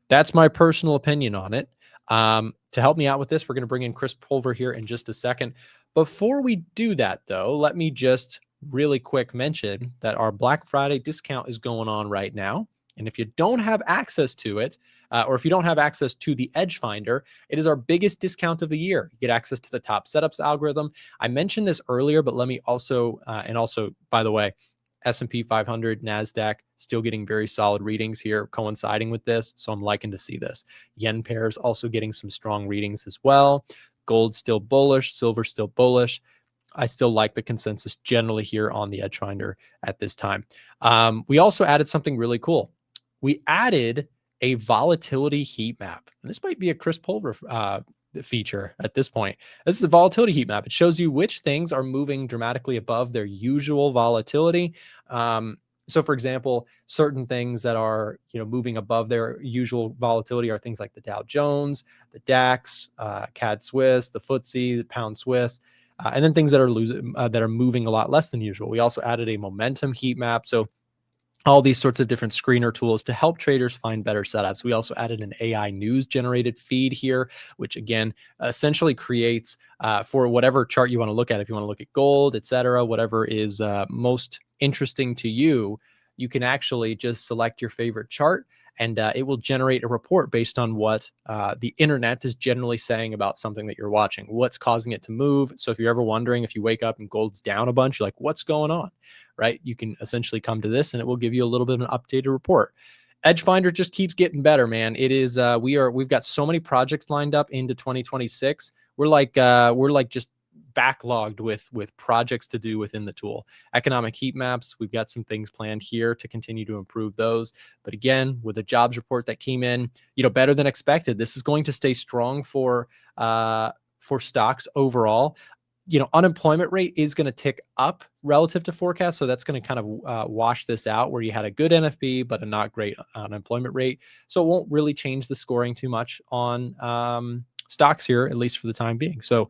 That's my personal opinion on it. To help me out with this, we're going to bring in Chris Pulver here in just a second. Before we do that, though, let me just really quick mention that our Black Friday discount is going on right now. And if you don't have access to it, or if you don't have access to the Edge Finder, it is our biggest discount of the year. You get access to the top setups algorithm. I mentioned this earlier, but let me also, by the way, S&P 500, NASDAQ, still getting very solid readings here coinciding with this. So I'm liking to see this. Yen pairs also getting some strong readings as well. Gold still bullish, silver still bullish. I still like the consensus generally here on the Edge Finder at this time. We also added something really cool. We added a volatility heat map. And this might be a Chris Pulver feature at this point. This is a volatility heat map. It shows you which things are moving dramatically above their usual volatility. So for example, certain things that are, moving above their usual volatility are things like the Dow Jones, the DAX, CAD Swiss, the FTSE, the Pound Swiss, and then things that are moving a lot less than usual. We also added a momentum heat map. So all these sorts of different screener tools to help traders find better setups. We also added an AI news generated feed here, which again, essentially creates for whatever chart you want to look at. If you want to look at gold, etc., whatever is most interesting to you, you can actually just select your favorite chart and it will generate a report based on what the internet is generally saying about something that you're watching, what's causing it to move. So if you're ever wondering, if you wake up and gold's down a bunch, you're like, what's going on, right? You can essentially come to this and it will give you a little bit of an updated report. Edge Finder just keeps getting better, man. It is, we've got so many projects lined up into 2026. We're like just backlogged with projects to do within the tool. Economic heat maps, we've got some things planned here to continue to improve those. But again, with a jobs report that came in, better than expected, this is going to stay strong for stocks overall. Unemployment rate is going to tick up relative to forecast. So that's going to kind of wash this out where you had a good NFP, but a not great unemployment rate. So it won't really change the scoring too much on stocks here, at least for the time being. So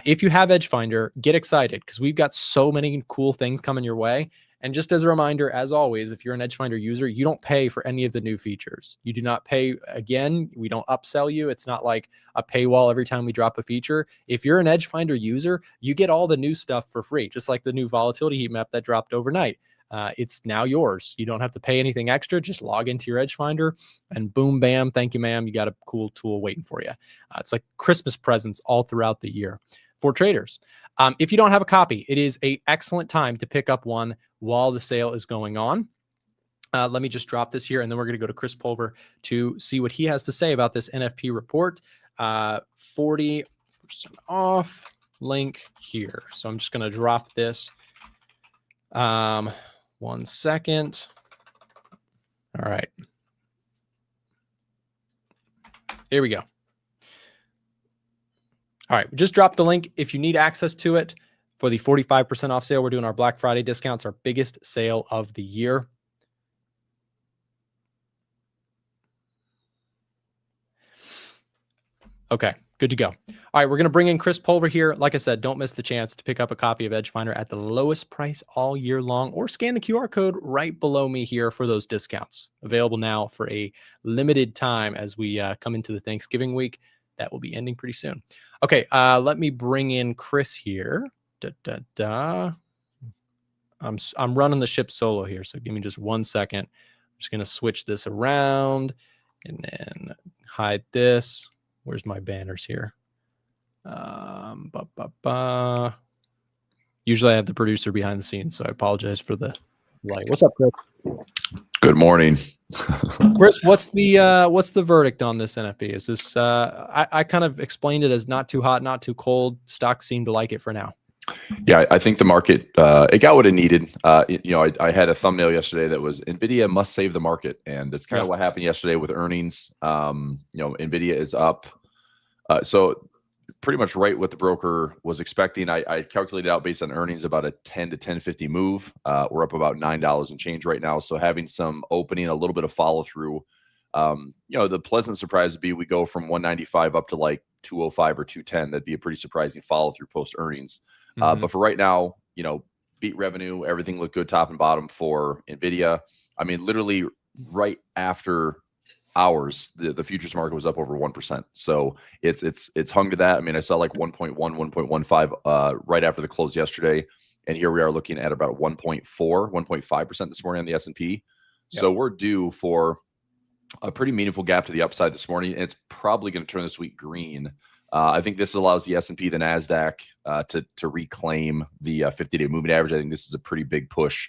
if you have Edge Finder, get excited because we've got so many cool things coming your way. And just as a reminder, as always, if you're an Edge Finder user, you don't pay for any of the new features. You do not pay. Again, we don't upsell you. It's not like a paywall every time we drop a feature. If you're an Edge Finder user, you get all the new stuff for free, just like the new volatility heat map that dropped overnight. It's now yours. You don't have to pay anything extra. Just log into your Edge Finder and boom, bam, thank you, ma'am. You got a cool tool waiting for you. It's like Christmas presents all throughout the year for traders. If you don't have a copy, it is an excellent time to pick up one while the sale is going on. Let me just drop this here, and then we're going to go to Chris Pulver to see what he has to say about this NFP report. 40% off link here. So I'm just going to drop this. 1 second. All right. Here we go. All right, we just dropped the link. If you need access to it for the 45% off sale, we're doing our Black Friday discounts, our biggest sale of the year. Okay, good to go. All right, we're going to bring in Chris Pulver here. Like I said, don't miss the chance to pick up a copy of Edge Finder at the lowest price all year long, or scan the QR code right below me here for those discounts. Available now for a limited time as we come into the Thanksgiving week. That will be ending pretty soon. Okay, let me bring in Chris here. I'm running the ship solo here, so give me just 1 second. I'm just going to switch this around and then hide this. Where's my banners here? Usually I have the producer behind the scenes, so I apologize for the light. What's up, Chris? Good morning. Chris, what's the verdict on this NFP? Is this I kind of explained it as not too hot, not too cold. Stocks seem to like it for now. Yeah, I think the market it got what it needed. I had a thumbnail yesterday that was NVIDIA must save the market, and that's kind of what happened yesterday with earnings. NVIDIA is up, so pretty much right what the broker was expecting. I calculated out based on earnings about a 10 to 10.50 move. We're up about $9 and change right now. So having some opening, a little bit of follow through. The pleasant surprise would be we go from 195 up to like 205 or 210. That'd be a pretty surprising follow through post earnings. But for right now, beat revenue, everything looked good top and bottom for NVIDIA. I mean, literally right after hours, the futures market was up over 1%. So it's hung to that. I mean, I saw like 1.1, 1.15 right after the close yesterday. And here we are looking at about 1.4, 1.5% this morning on the S&P. Yep. So we're due for a pretty meaningful gap to the upside this morning. And it's probably going to turn this week green. I think this allows the S&P, the NASDAQ to reclaim the 50-day moving average. I think this is a pretty big push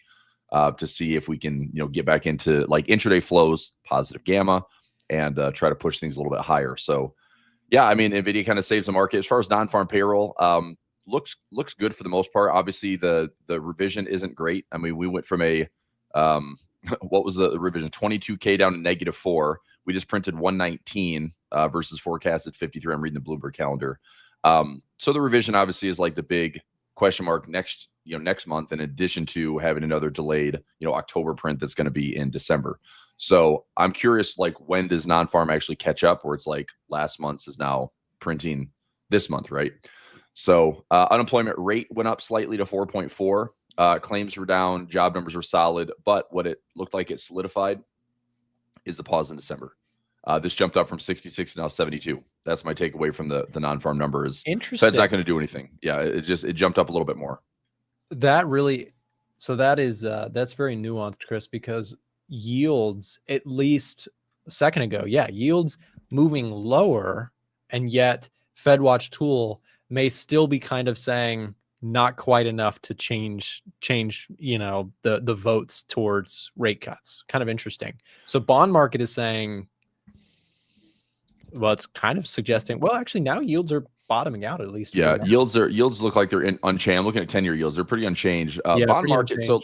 to see if we can, get back into like intraday flows, positive gamma, and try to push things a little bit higher. So, yeah, I mean, NVIDIA kind of saves the market as far as non-farm payroll. Looks good for the most part. Obviously, the revision isn't great. I mean, we went from a what was the revision? 22K down to -4. We just printed 119 versus forecasted 53. I'm reading the Bloomberg calendar. So the revision obviously is like the big question mark next month, in addition to having another delayed, October print that's going to be in December. So I'm curious, like, when does non-farm actually catch up, where it's like last month's is now printing this month, right? So unemployment rate went up slightly to 4.4. Claims were down, job numbers were solid, but what it looked like it solidified is the pause in December. This jumped up from 66 to now 72. That's my takeaway from the non-farm numbers. Interesting. Fed's not going to do anything. Yeah, it jumped up a little bit more. That really, so that is that's very nuanced, Chris, because yields, at least a second ago, yields moving lower, and yet FedWatch tool may still be kind of saying not quite enough to change the votes towards rate cuts. Kind of interesting. So bond market is saying, well, it's kind of suggesting, well, actually now yields are bottoming out, at least. Yeah, yields look like they're unchanged. I'm looking at 10-year yields, they're pretty unchanged. Bond market. Unchanged. So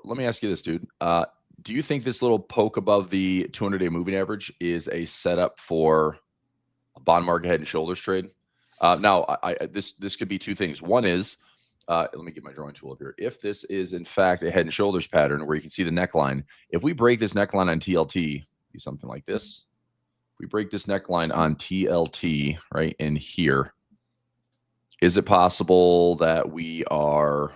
let me ask you this, dude. Do you think this little poke above the 200-day moving average is a setup for a bond market head and shoulders trade? Now, this could be two things. One is, let me get my drawing tool up here. If this is in fact a head and shoulders pattern where you can see the neckline, if we break this neckline on TLT, be something like this. We break this neckline on TLT right in here. Is it possible that we are,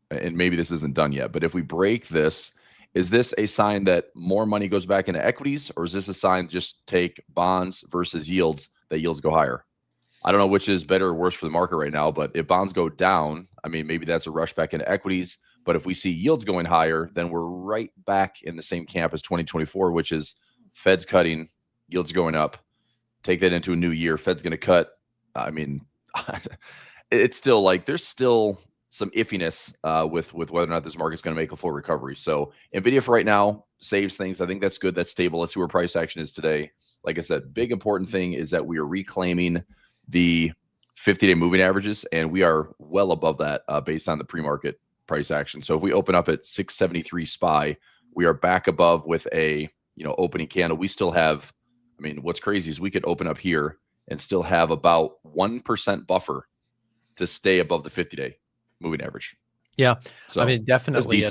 and maybe this isn't done yet, but if we break this, is this a sign that more money goes back into equities, or is this a sign just take bonds versus yields, that yields go higher? I don't know which is better or worse for the market right now, but if bonds go down, I mean, maybe that's a rush back into equities. But if we see yields going higher, then we're right back in the same camp as 2024, which is Fed's cutting, yields going up. Take that into a new year. Fed's going to cut. I mean, it's still like there's still some iffiness with whether or not this market's going to make a full recovery. So NVIDIA for right now saves things. I think that's good. That's stable. Let's see where price action is today. Like I said, big important thing is that we are reclaiming the 50-day moving averages, and we are well above that based on the pre-market price action. So if we open up at 673 SPY, we are back above with a opening candle. We still have, I mean, what's crazy is we could open up here and still have about 1% buffer to stay above the 50-day moving average. Yeah. So I mean, definitely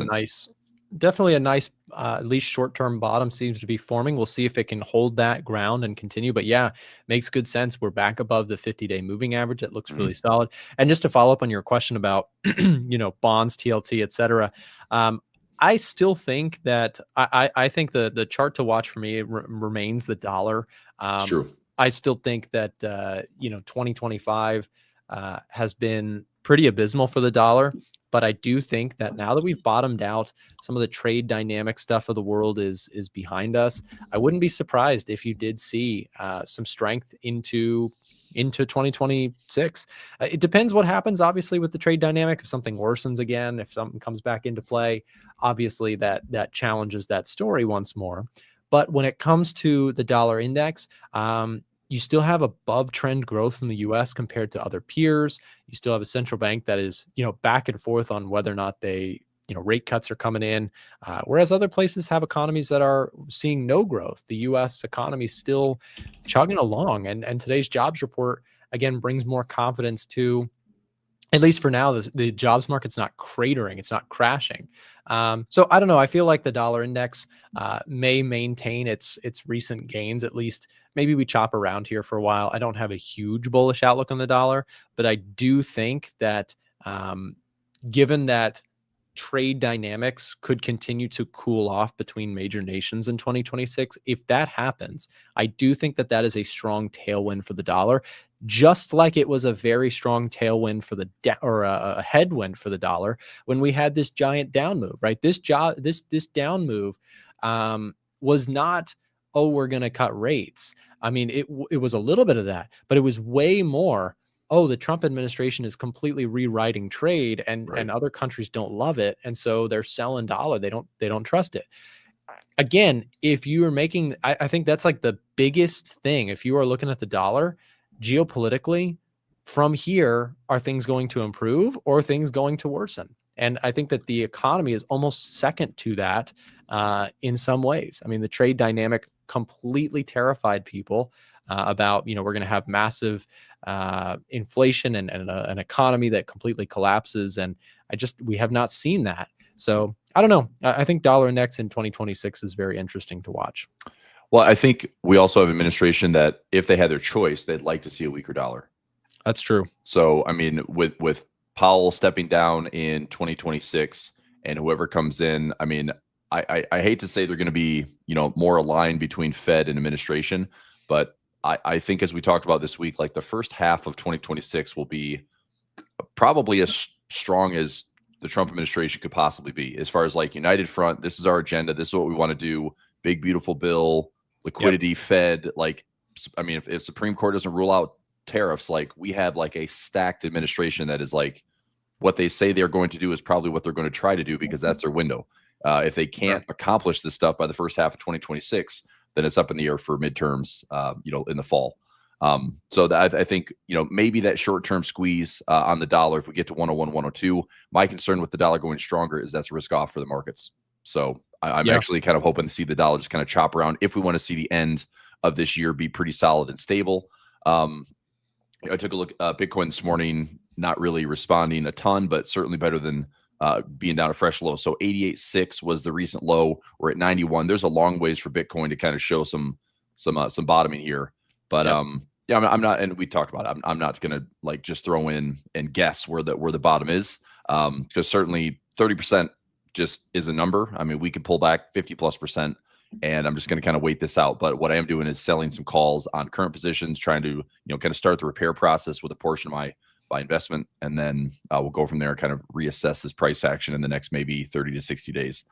a nice, at least short-term bottom seems to be forming. We'll see if it can hold that ground and continue. But yeah, makes good sense. We're back above the 50-day moving average. It looks really solid. And just to follow up on your question about, bonds, TLT, et cetera. I still think that I think the chart to watch for me remains the dollar. True. I still think that 2025 has been pretty abysmal for the dollar, but I do think that now that we've bottomed out, some of the trade dynamic stuff of the world is behind us. I wouldn't be surprised if you did see some strength into 2026. It depends what happens, obviously, with the trade dynamic. If something worsens again, if something comes back into play, obviously that challenges that story once more. But when it comes to the dollar index, you still have above trend growth in the U.S. compared to other peers. You still have a central bank that is, back and forth on whether or not they, rate cuts are coming in, whereas other places have economies that are seeing no growth. The U.S. economy is still chugging along, and today's jobs report again brings more confidence to, at least for now, the jobs market's not cratering, it's not crashing. So I don't know. I feel like the dollar index may maintain its recent gains. At least maybe we chop around here for a while. I don't have a huge bullish outlook on the dollar, but I do think that given that trade dynamics could continue to cool off between major nations in 2026. If that happens, I do think that that is a strong tailwind for the dollar, just like it was a very strong tailwind for the or a headwind for the dollar when we had this giant down move, right? This down move was not, oh, we're going to cut rates. I mean, it was a little bit of that, but it was way more, oh, the Trump administration is completely rewriting trade, and other countries don't love it, and so they're selling dollar. They don't trust it. Again, if you are making, I think that's like the biggest thing. If you are looking at the dollar geopolitically, from here, are things going to improve or things going to worsen? And I think that the economy is almost second to that in some ways. I mean, the trade dynamic completely terrified people about, we're going to have massive inflation and an economy that completely collapses. And we have not seen that. So I don't know. I think dollar index in 2026 is very interesting to watch. Well, I think we also have administration that if they had their choice, they'd like to see a weaker dollar. That's true. So, I mean, with Powell stepping down in 2026 and whoever comes in, I mean, I hate to say they're going to be, more aligned between Fed and administration, but I think as we talked about this week, like the first half of 2026 will be probably as strong as the Trump administration could possibly be, as far as like united front. This is our agenda. This is what we want to do. Big, beautiful bill, liquidity, Fed. Like, I mean, if Supreme Court doesn't rule out tariffs, like we have like a stacked administration that is like, what they say they're going to do is probably what they're going to try to do, because that's their window. If they can't accomplish this stuff by the first half of 2026, then it's up in the air for midterms, in the fall. So I think, maybe that short-term squeeze on the dollar, if we get to 101, 102, my concern with the dollar going stronger is that's risk off for the markets. So I'm actually kind of hoping to see the dollar just kind of chop around if we want to see the end of this year be pretty solid and stable. I took a look at Bitcoin this morning, not really responding a ton, but certainly better than being down a fresh low. So 88.6 was the recent low. We're at 91. There's a long ways for Bitcoin to kind of show some bottoming here. But I'm not, and we talked about it. I'm not going to like just throw in and guess where the bottom is, because certainly 30% just is a number. I mean, we could pull back 50+%, and I'm just going to kind of wait this out. But what I am doing is selling some calls on current positions, trying to kind of start the repair process with a portion of my investment, and then we'll go from there and kind of reassess this price action in the next maybe 30 to 60 days.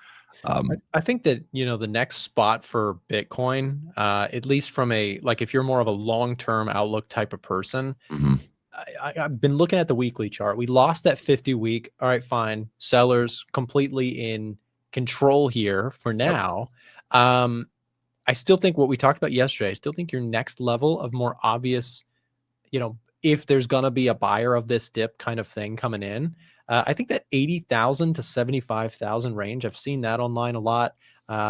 I think that, the next spot for Bitcoin, at least from if you're more of a long-term outlook type of person, I've been looking at the weekly chart. We lost that 50-week. All right, fine. Sellers completely in control here for now. I still think what we talked about yesterday, I still think your next level of more obvious, if there's going to be a buyer of this dip kind of thing coming in, I think that 80,000 to 75,000 range, I've seen that online a lot,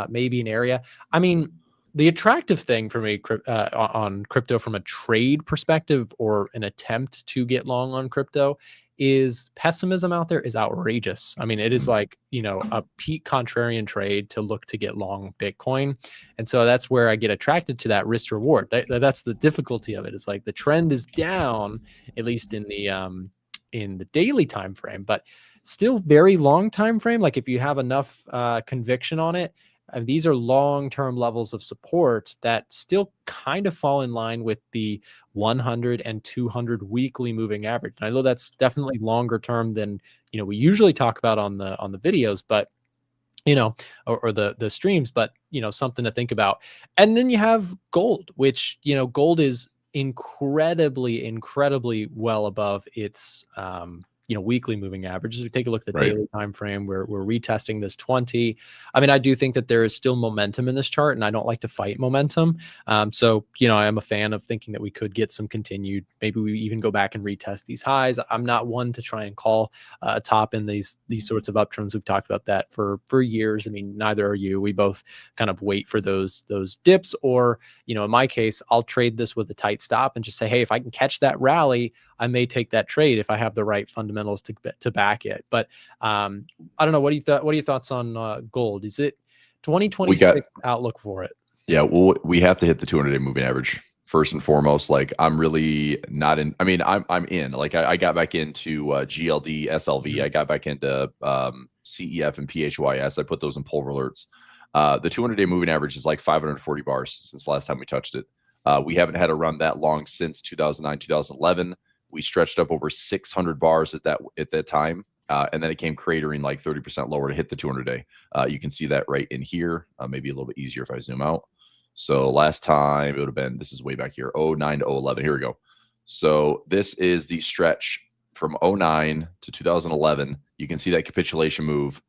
maybe an area. I mean, the attractive thing for me on crypto from a trade perspective, or an attempt to get long on crypto, is pessimism out there is outrageous. I mean, it is like, a peak contrarian trade to look to get long Bitcoin. And so that's where I get attracted to that risk reward. That's the difficulty of it. It's like the trend is down, at least in the daily time frame, but still very long time frame. Like if you have enough conviction on it, and these are long-term levels of support that still kind of fall in line with the 100 and 200 weekly moving average. And I know that's definitely longer term than, we usually talk about on the videos, but, or the streams, but, something to think about. And then you have gold, which, gold is incredibly well above its, weekly moving averages. We take a look at the daily time frame. We're retesting this 20. I mean, I do think that there is still momentum in this chart, and I don't like to fight momentum. So, I am a fan of thinking that we could get some continued. Maybe we even go back and retest these highs. I'm not one to try and call a top in these sorts of uptrends. We've talked about that for years. I mean, neither are you. We both kind of wait for those dips, or, in my case, I'll trade this with a tight stop and just say, hey, if I can catch that rally, I may take that trade if I have the right fundamentals to back it. But I don't know. What are your thoughts on gold? Is it 2026 outlook for it? Yeah, well, we have to hit the 200-day moving average. first and foremost. Like, I'm really not in. I mean, I'm in. Like, I got back into GLD, SLV. I got back into CEF and PHYS. I put those in Pulver alerts. The 200-day moving average is like 540 bars since the last time we touched it. We haven't had a run that long since 2009, 2011. We stretched up over 600 bars at that time. And then it came cratering like 30% lower to hit the 200-day. You can see that right in here. Maybe a little bit easier if I zoom out. So last time it would have been, this is way back here, 09 to 11. Here we go. So this is the stretch from 09 to 2011. You can see that capitulation move.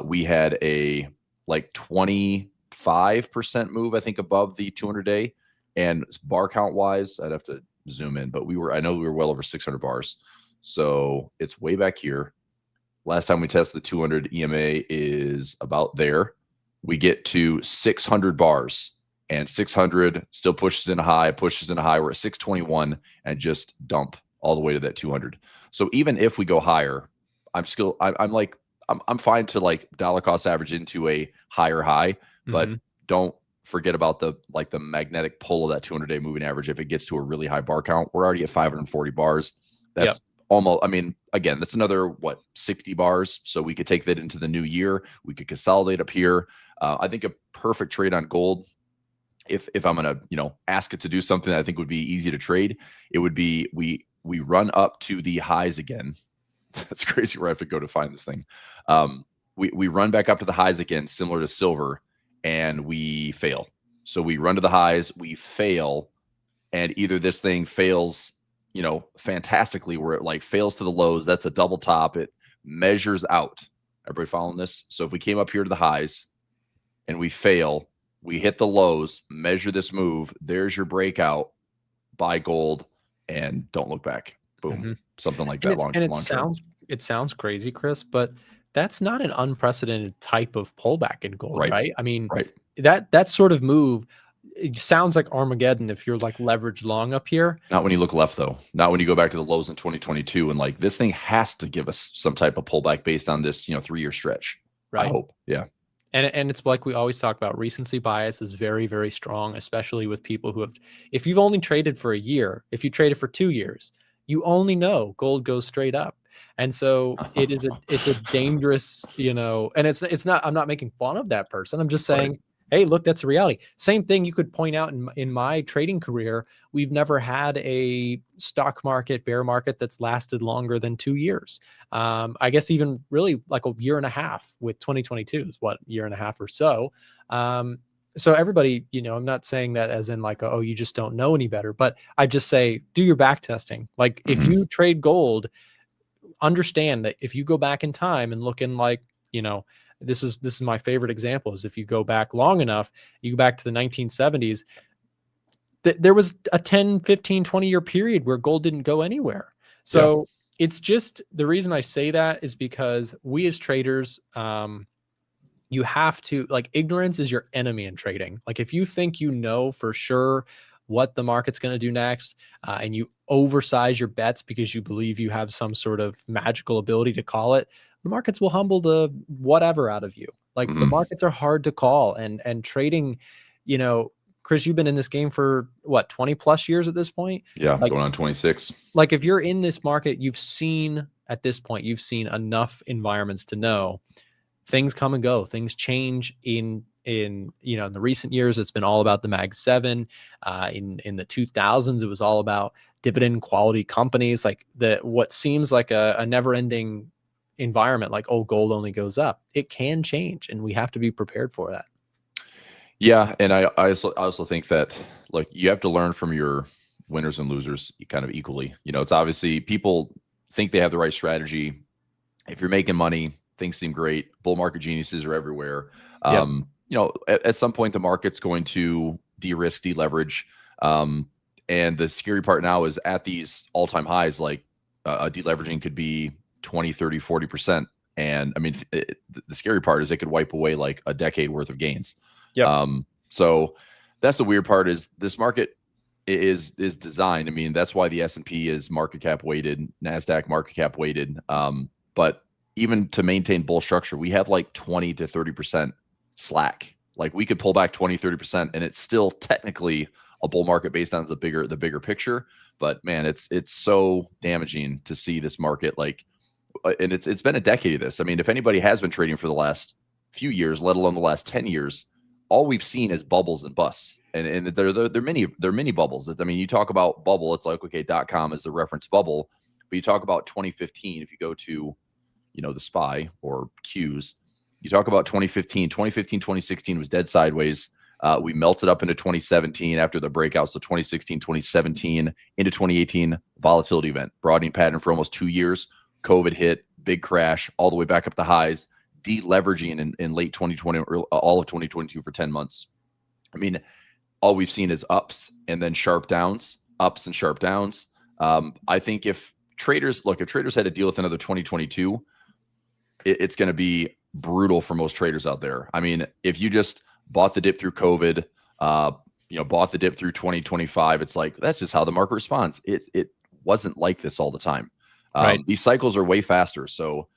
We had a like 25% move, I think, above the 200-day. And bar count wise, I'd have to zoom in, but I know we were well over 600 bars. So it's way back here. Last time we tested the 200 EMA is about there. We get to 600 bars, and 600 still pushes in a high. We're at 621 and just dump all the way to that 200. So even if we go higher, I'm fine to like dollar cost average into a higher high, but don't forget about the magnetic pull of that 200-day moving average. If it gets to a really high bar count, we're already at 540 bars. That's almost, I mean, again, that's another 60 bars. So we could take that into the new year. We could consolidate up here. I think a perfect trade on gold, if I'm gonna ask it to do something that I think would be easy to trade, it would be we run up to the highs again. That's crazy where I have to go to find this thing. We run back up to the highs again, similar to silver, and we fail. So we run to the highs, we fail, and either this thing fails, fantastically, where it like fails to the lows. That's a double top. It measures out. Everybody following this? So if we came up here to the highs and we fail, we hit the lows, measure this move. There's your breakout. Buy gold and don't look back. Boom. Something like that. It sounds crazy, Chris, but that's not an unprecedented type of pullback in gold, right? I mean, that sort of move, it sounds like Armageddon if you're like leveraged long up here. Not when you look left, though. Not when you go back to the lows in 2022 and like this thing has to give us some type of pullback based on this 3-year stretch. Right. I hope. Yeah. And it's like we always talk about, recency bias is very, very strong, especially with people who have, if you've only traded for a year, if you traded for 2 years, you only know gold goes straight up. And so it's a dangerous, and it's not, I'm not making fun of that person. I'm just saying, hey, look, that's a reality. Same thing you could point out in my trading career. We've never had a stock market, bear market that's lasted longer than 2 years. I guess even really like a year and a half with 2022 is year and a half or so. So everybody, I'm not saying that as in like, oh, you just don't know any better, but I just say, do your back testing. Like if you trade gold, understand that if you go back in time and look in like, this is my favorite example is if you go back long enough, you go back to the 1970s, there was a 10, 15, 20-year period where gold didn't go anywhere. So it's just, the reason I say that is because we as traders, you have to, like, ignorance is your enemy in trading. Like if you think for sure what the market's going to do next, and you oversize your bets because you believe you have some sort of magical ability to call it, the markets will humble the whatever out of you. Like the markets are hard to call, and trading, Chris, you've been in this game for what, 20 plus years at this point? Yeah. Like, going on 26. Like if you're in this market, you've seen enough environments to know things come and go, things change in the recent years. It's been all about the Mag 7. In the 2000s, it was all about dividend quality companies, like what seems like a never ending environment, like, oh, gold only goes up. It can change, and we have to be prepared for that. Yeah. And I also think that, like, you have to learn from your winners and losers kind of equally. It's obviously people think they have the right strategy. If you're making money, things seem great. Bull market geniuses are everywhere. At some point the market's going to de-risk, de-leverage. And the scary part now is at these all-time highs, like deleveraging could be 20, 30, 40%. And I mean, the scary part is it could wipe away like a decade worth of gains. So that's the weird part, is this market is designed. I mean, that's why the S&P is market cap weighted, NASDAQ market cap weighted. But even to maintain bull structure, we have like 20 to 30% slack. Like we could pull back 20, 30% and it's still technically a bull market based on the bigger picture. But man, it's so damaging to see this market like, and it's been a decade of this. I mean, if anybody has been trading for the last few years, let alone the last 10 years, all we've seen is bubbles and busts, and they're many bubbles. I mean, you talk about bubble, it's like, okay, .com is the reference bubble, but you talk about 2015. If you go to, the SPY or Qs, you talk about 2015, 2016 was dead sideways. We melted up into 2017 after the breakout. So 2016, 2017 into 2018, volatility event, broadening pattern for almost 2 years. COVID hit, big crash, all the way back up to highs, deleveraging in late 2020, or all of 2022 for 10 months. I mean, all we've seen is ups and then sharp downs, ups and sharp downs. I think if traders had to deal with another 2022, it's going to be brutal for most traders out there. I mean, if you just bought the dip through COVID, bought the dip through 2025, it's like, that's just how the market responds. It wasn't like this all the time. Right. These cycles are way faster. So,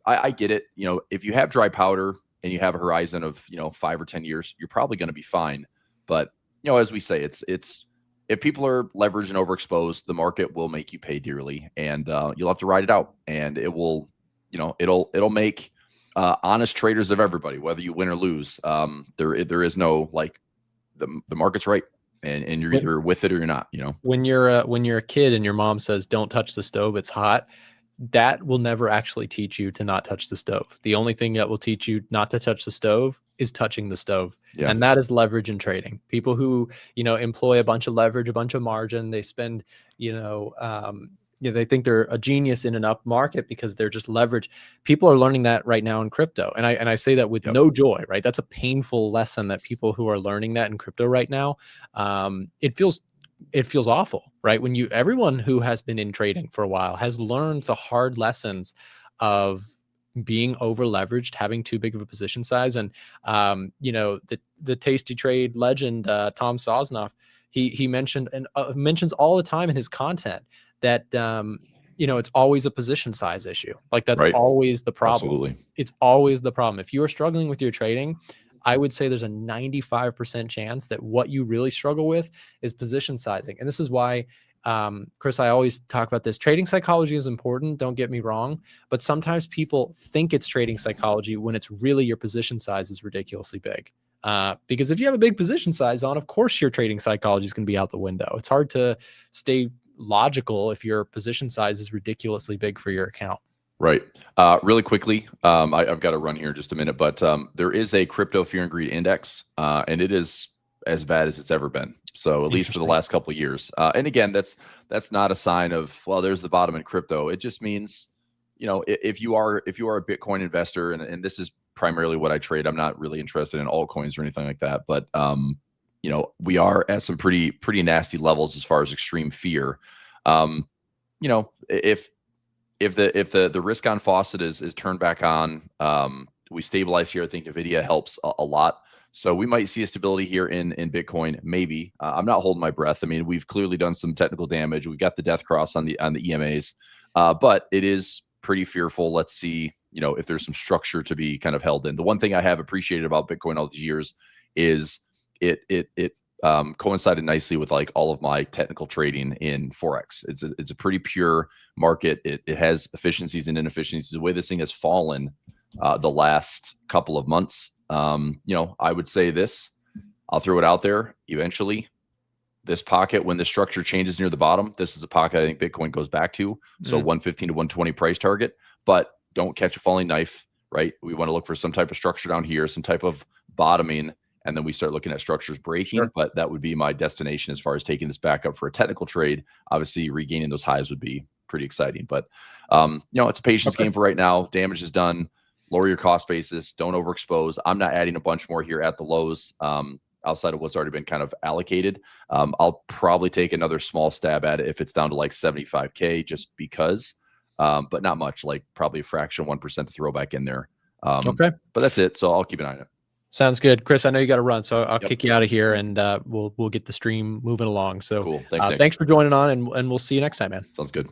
I get it. If you have dry powder and you have a horizon of, 5 or 10 years, you're probably going to be fine. But, as we say, it's if people are leveraged and overexposed, the market will make you pay dearly, and you'll have to ride it out. And it will, it'll make honest traders of everybody, whether you win or lose. There is no, like, the market's right. And you're either with it or you're not, When you're a kid and your mom says, don't touch the stove, it's hot, that will never actually teach you to not touch the stove. The only thing that will teach you not to touch the stove is touching the stove. Yeah. And that is leverage in trading. People who, employ a bunch of leverage, a bunch of margin, they spend, they think they're a genius in an up market because they're just leverage. People are learning that right now in crypto. And I say that with no joy, right? That's a painful lesson that people who are learning that in crypto right now, it feels awful, right? When everyone who has been in trading for a while has learned the hard lessons of being over leveraged, having too big of a position size. And, the tasty trade legend, Tom Sosnoff, he mentioned and mentions all the time in his content that, it's always a position size issue. Like, that's right. always the problem. Absolutely. It's always the problem. If you are struggling with your trading, I would say there's a 95% chance that what you really struggle with is position sizing. And this is why, Chris, I always talk about this. Trading psychology is important, don't get me wrong, but sometimes people think it's trading psychology when it's really your position size is ridiculously big. Because if you have a big position size on, of course, your trading psychology is going to be out the window. It's hard to stay logical if your position size is ridiculously big for your account. Right. Really quickly, I've got to run here in just a minute, but there is a crypto fear and greed index, and it is as bad as it's ever been. So at least for the last couple of years. And again, that's not a sign of, well, there's the bottom in crypto. It just means, if you are a Bitcoin investor, and this is primarily what I trade, I'm not really interested in altcoins or anything like that. But, we are at some pretty nasty levels as far as extreme fear. If the risk on faucet is turned back on, we stabilize here. I think NVIDIA helps a lot. So we might see a stability here in Bitcoin. Maybe. I'm not holding my breath. I mean, we've clearly done some technical damage. We've got the death cross on the EMAs, but it is pretty fearful. Let's see, if there's some structure to be kind of held in. The one thing I have appreciated about Bitcoin all these years is it coincided nicely with like all of my technical trading in Forex. It's a pretty pure market. It has efficiencies and inefficiencies. The way this thing has fallen the last couple of months, I would say this, I'll throw it out there. Eventually, this pocket, when the structure changes near the bottom, this is a pocket I think Bitcoin goes back to. So 115 to 120 price target, but don't catch a falling knife, right? We want to look for some type of structure down here, some type of bottoming, and then we start looking at structures breaking. Sure. But that would be my destination as far as taking this back up for a technical trade. Obviously, regaining those highs would be pretty exciting. But, it's a patience game for right now. Damage is done. Lower your cost basis. Don't overexpose. I'm not adding a bunch more here at the lows outside of what's already been kind of allocated. I'll probably take another small stab at it if it's down to like 75K just because, but not much, like probably a fraction, 1% to throw back in there. Okay. But that's it. So I'll keep an eye on it. Sounds good. Chris, I know you got to run, so I'll kick you out of here, and we'll get the stream moving along. So cool. Thanks for joining on, and we'll see you next time, man. Sounds good.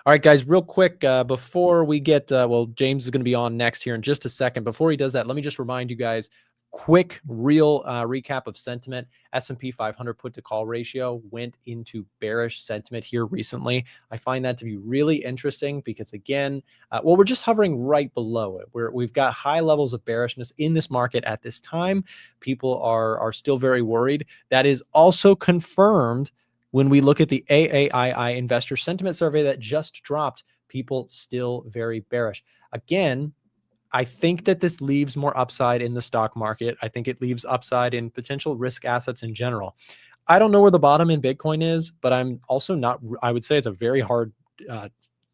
All right, guys, real quick, before we get, James is going to be on next here in just a second. Before he does that, let me just remind you guys, Quick, real recap of sentiment. S&P 500 put to call ratio went into bearish sentiment here recently. I find that to be really interesting because, again, we're just hovering right below it. We've got high levels of bearishness in this market at this time. People are still very worried. That is also confirmed when we look at the AAII investor sentiment survey that just dropped. People still very bearish. Again, I think that this leaves more upside in the stock market. I think it leaves upside in potential risk assets in general. I don't know where the bottom in Bitcoin is, but I'm also not, I would say it's a very hard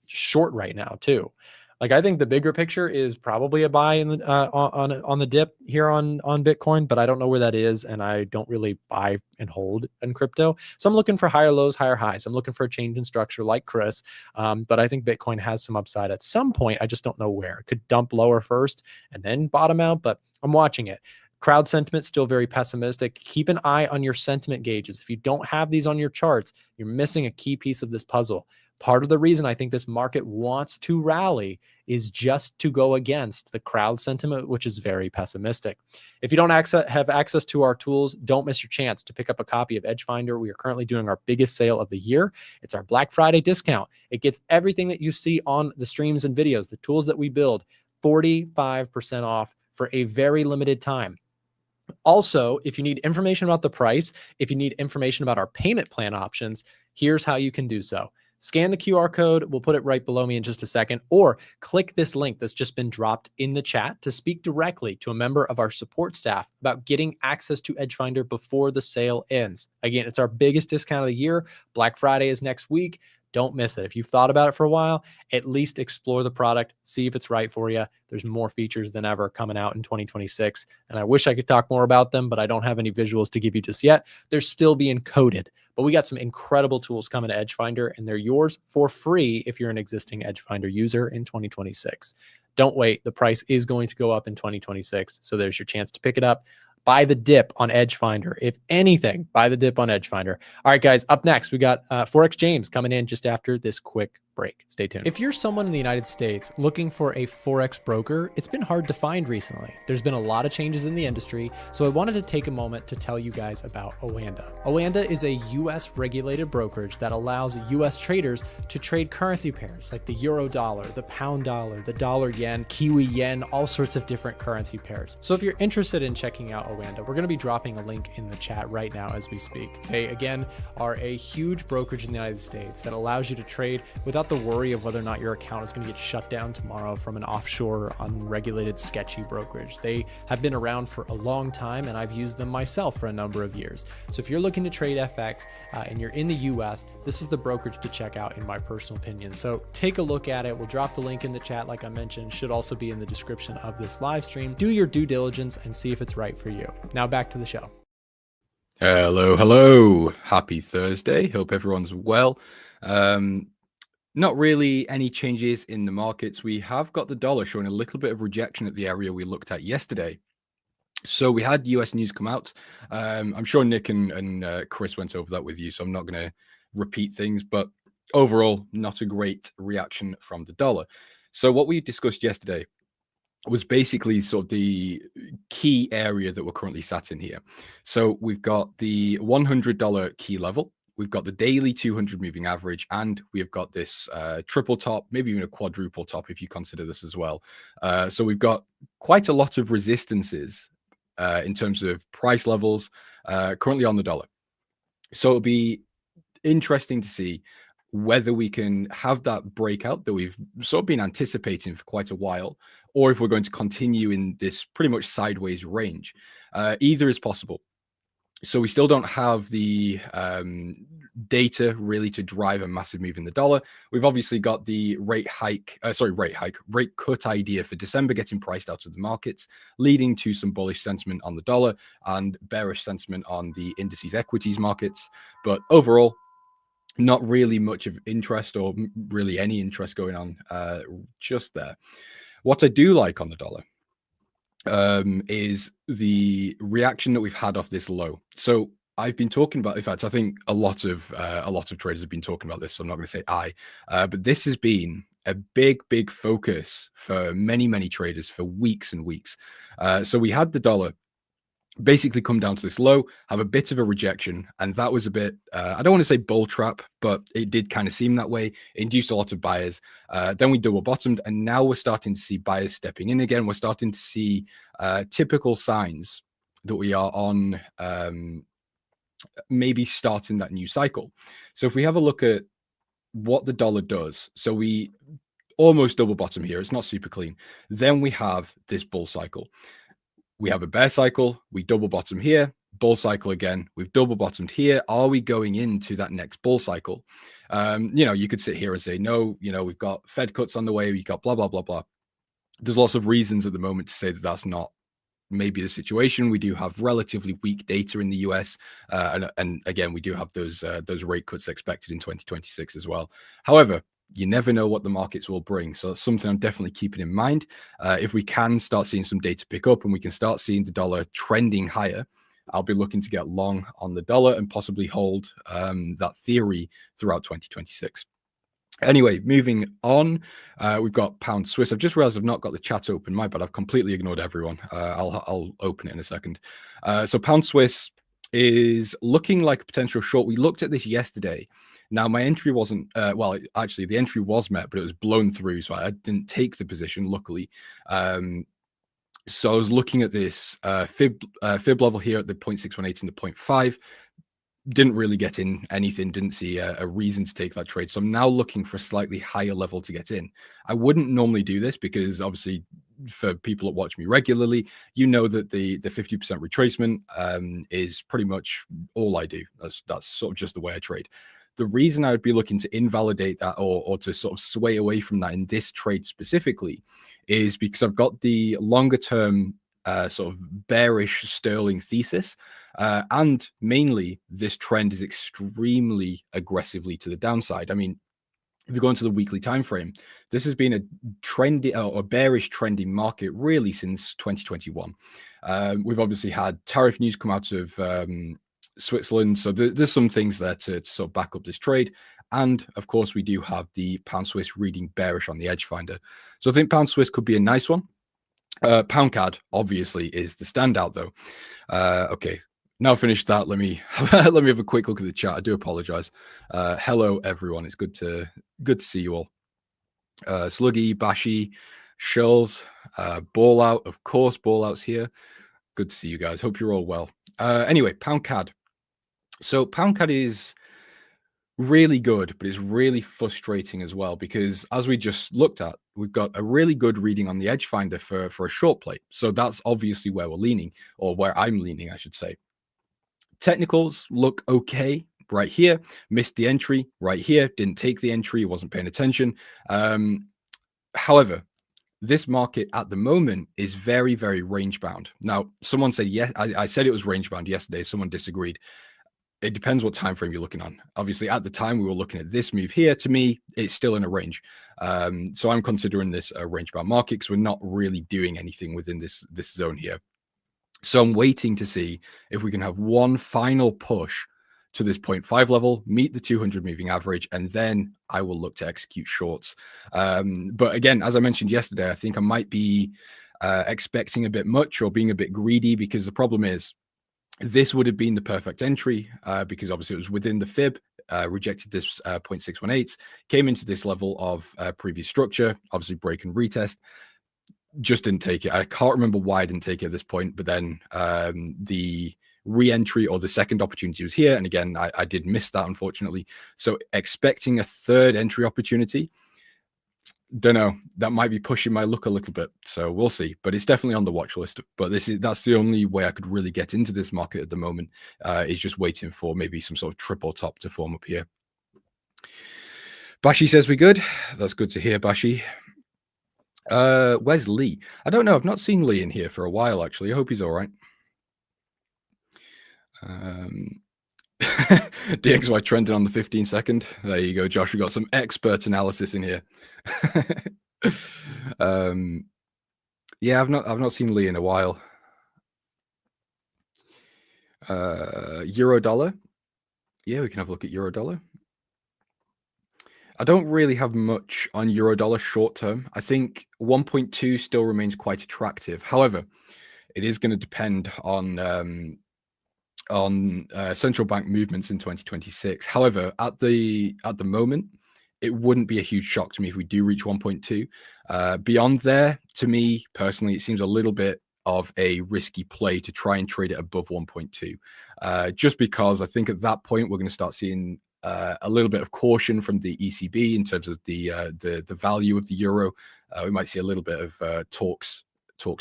short right now too. Like, I think the bigger picture is probably a buy in the, on the dip here on Bitcoin, but I don't know where that is, and I don't really buy and hold in crypto. So I'm looking for higher lows, higher highs. I'm looking for a change in structure like Chris, but I think Bitcoin has some upside at some point. I just don't know where. It could dump lower first and then bottom out, but I'm watching it. Crowd sentiment still very pessimistic. Keep an eye on your sentiment gauges. If you don't have these on your charts, you're missing a key piece of this puzzle. Part of the reason I think this market wants to rally is just to go against the crowd sentiment, which is very pessimistic. If you don't have access to our tools, don't miss your chance to pick up a copy of Edge Finder. We are currently doing our biggest sale of the year. It's our Black Friday discount. It gets everything that you see on the streams and videos, the tools that we build, 45% off for a very limited time. Also, if you need information about the price, if you need information about our payment plan options, here's how you can do so. Scan the QR code. We'll put it right below me in just a second, or click this link that's just been dropped in the chat to speak directly to a member of our support staff about getting access to Edge Finder before the sale ends. Again, it's our biggest discount of the year. Black Friday is next week. Don't miss it. If you've thought about it for a while, at least explore the product, see if it's right for you. There's more features than ever coming out in 2026. And I wish I could talk more about them, but I don't have any visuals to give you just yet. They're still being coded, but we got some incredible tools coming to Edge Finder, and they're yours for free if you're an existing Edge Finder user in 2026. Don't wait. The price is going to go up in 2026. So there's your chance to pick it up. Buy the dip on Edge Finder. If anything, buy the dip on Edge Finder. All right, guys, up next, we got Forex James coming in just after this quick break. Stay tuned. If you're someone in the United States looking for a Forex broker, it's been hard to find recently. There's been a lot of changes in the industry, so I wanted to take a moment to tell you guys about Oanda. Oanda is a US regulated brokerage that allows US traders to trade currency pairs like the euro dollar, the pound dollar, the dollar yen, Kiwi yen, all sorts of different currency pairs. So if you're interested in checking out Oanda, we're going to be dropping a link in the chat right now as we speak. They, again, are a huge brokerage in the United States that allows you to trade without the worry of whether or not your account is going to get shut down tomorrow from an offshore, unregulated, sketchy brokerage. They have been around for a long time, and I've used them myself for a number of years. So if you're looking to trade FX and you're in the US, this is the brokerage to check out in my personal opinion. So take a look at it. We'll drop the link in the chat, like I mentioned, should also be in the description of this live stream. Do your due diligence and see if it's right for you. Now back to the show. Hello. Happy Thursday. Hope everyone's well. Not really any changes in the markets. We have got the dollar showing a little bit of rejection at the area we looked at yesterday. So we had US news come out. I'm sure Nick and Chris went over that with you, so I'm not going to repeat things. But overall, not a great reaction from the dollar. So what we discussed yesterday was basically sort of the key area that we're currently sat in here. So we've got the $100 key level. We've got the daily 200 moving average, and we've got this triple top, maybe even a quadruple top if you consider this as well. So we've got quite a lot of resistances in terms of price levels currently on the dollar. So it'll be interesting to see whether we can have that breakout that we've sort of been anticipating for quite a while, or if we're going to continue in this pretty much sideways range. Either is possible. So we still don't have the data really to drive a massive move in the dollar. We've obviously got the rate cut idea for December getting priced out of the markets, leading to some bullish sentiment on the dollar and bearish sentiment on the indices equities markets. But overall, not really much of interest, or really any interest going on just there. What I do like on the dollar is the reaction that we've had off this low. So I've been talking about, in fact, I think a lot of traders have been talking about this, so I'm not going to say but this has been a big focus for many traders for weeks and weeks. So we had the dollar basically come down to this low, have a bit of a rejection, and that was a bit, I don't want to say bull trap, but it did kind of seem that way. It induced a lot of buyers. Then we double bottomed, and now we're starting to see buyers stepping in again. We're starting to see typical signs that we are on maybe starting that new cycle. So if we have a look at what the dollar does, so we almost double bottom here. It's not super clean. Then we have this bull cycle. We have a bear cycle. We double bottom here. Bull cycle again. We've double bottomed here. Are we going into that next bull cycle? You could sit here and say, no, we've got Fed cuts on the way. We've got blah, blah, blah, blah. There's lots of reasons at the moment to say that that's not maybe the situation. We do have relatively weak data in the US, and again, we do have those rate cuts expected in 2026 as well. However, you never know what the markets will bring, so that's something I'm definitely keeping in mind. If we can start seeing some data pick up and we can start seeing the dollar trending higher, I'll be looking to get long on the dollar and possibly hold that theory throughout 2026. Anyway, moving on, we've got pound Swiss. I've just realized I've not got the chat open. My bad. I've completely ignored everyone. I'll open it in a second. So pound Swiss is looking like a potential short. We looked at this yesterday. Now my entry wasn't actually the entry was met, but it was blown through, so I didn't take the position. Luckily, so I was looking at this fib level here at the 0.618 and the 0.5. Didn't really get in anything, didn't see a reason to take that trade. So I'm now looking for a slightly higher level to get in. I wouldn't normally do this because obviously for people that watch me regularly, you know that the 50% retracement is pretty much all I do. That's sort of just the way I trade. The reason I would be looking to invalidate that or to sort of sway away from that in this trade specifically is because I've got the longer term sort of bearish sterling thesis. And mainly, this trend is extremely aggressively to the downside. I mean, if you go into the weekly time frame, this has been a trendy or bearish trending market really since 2021. We've obviously had tariff news come out of Switzerland, so there's some things there to sort of back up this trade. And of course, we do have the pound Swiss reading bearish on the edge finder. So I think pound Swiss could be a nice one. Pound CAD obviously is the standout though. Okay, now finished that. Let me have a quick look at the chat. I do apologize. Hello everyone. It's good to see you all. Sluggy, Bashy, Shulls, Ball Out, of course. Ball Out's here. Good to see you guys. Hope you're all well. Anyway, pound CAD. So pound CAD is really good, but it's really frustrating as well because as we just looked at, we've got a really good reading on the edge finder for a short play. So that's obviously where we're leaning, or where I'm leaning, I should say. Technicals look okay right here. Missed the entry right here. Didn't take the entry. Wasn't paying attention. However, this market at the moment is very, very range bound. Now, someone said, yes, I said it was range bound yesterday. Someone disagreed. It depends what time frame you're looking on. Obviously, at the time we were looking at this move here. To me, it's still in a range. So I'm considering this a range bound market because we're not really doing anything within this zone here. So I'm waiting to see if we can have one final push to this 0.5 level, meet the 200 moving average, and then I will look to execute shorts. But again, as I mentioned yesterday, I think I might be expecting a bit much or being a bit greedy because the problem is this would have been the perfect entry because obviously it was within the fib, rejected this 0.618, came into this level of previous structure, obviously break and retest. Just didn't take it. I can't remember why I didn't take it at this point, but then the re-entry or the second opportunity was here. And again, I did miss that, unfortunately. So expecting a third entry opportunity, don't know, that might be pushing my luck a little bit. So we'll see, but it's definitely on the watch list. But that's the only way I could really get into this market at the moment is just waiting for maybe some sort of triple top to form up here. Bashi says we're good. That's good to hear, Bashi. Where's Lee? I don't know. I've not seen Lee in here for a while, actually. I hope he's all right. DXY trending on the 15 second. There you go, Josh. We got some expert analysis in here. Yeah, I've not seen Lee in a while. Euro dollar. Yeah, we can have a look at euro dollar. I don't really have much on euro dollar short term. I think 1.2 still remains quite attractive. However, it is going to depend on central bank movements in 2026. However, at the moment, it wouldn't be a huge shock to me if we do reach 1.2. Beyond there, to me personally, it seems a little bit of a risky play to try and trade it above 1.2, just because I think at that point we're going to start seeing a little bit of caution from the ECB in terms of the value of the euro. We might see a little bit of talks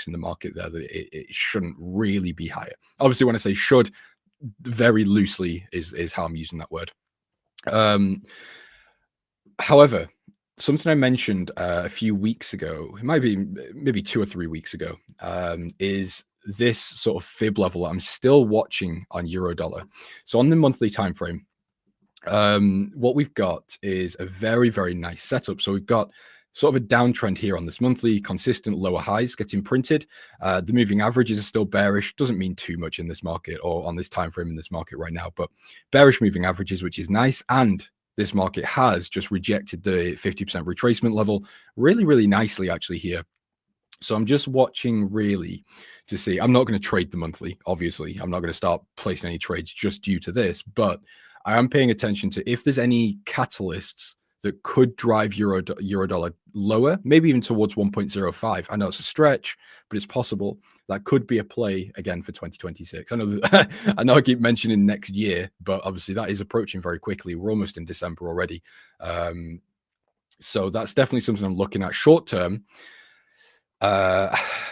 in the market there that it shouldn't really be higher. Obviously, when I say should, very loosely is how I'm using that word. However, something I mentioned a few weeks ago, it might be maybe 2 or 3 weeks ago, is this sort of fib level I'm still watching on euro dollar. So on the monthly time frame, what we've got is a very, very nice setup. So we've got sort of a downtrend here on this monthly, consistent lower highs getting printed. The moving averages are still bearish. Doesn't mean too much in this market or on this time frame in this market right now, but bearish moving averages, which is nice. And this market has just rejected the 50% retracement level really, really nicely actually here. So I'm just watching really to see. I'm not going to trade the monthly, obviously. I'm not going to start placing any trades just due to this, but I am paying attention to if there's any catalysts that could drive euro dollar lower, maybe even towards 1.05. I know it's a stretch, but it's possible. That could be a play again for 2026. I know that I keep mentioning next year, but obviously that is approaching very quickly. We're almost in December already. So that's definitely something I'm looking at short term.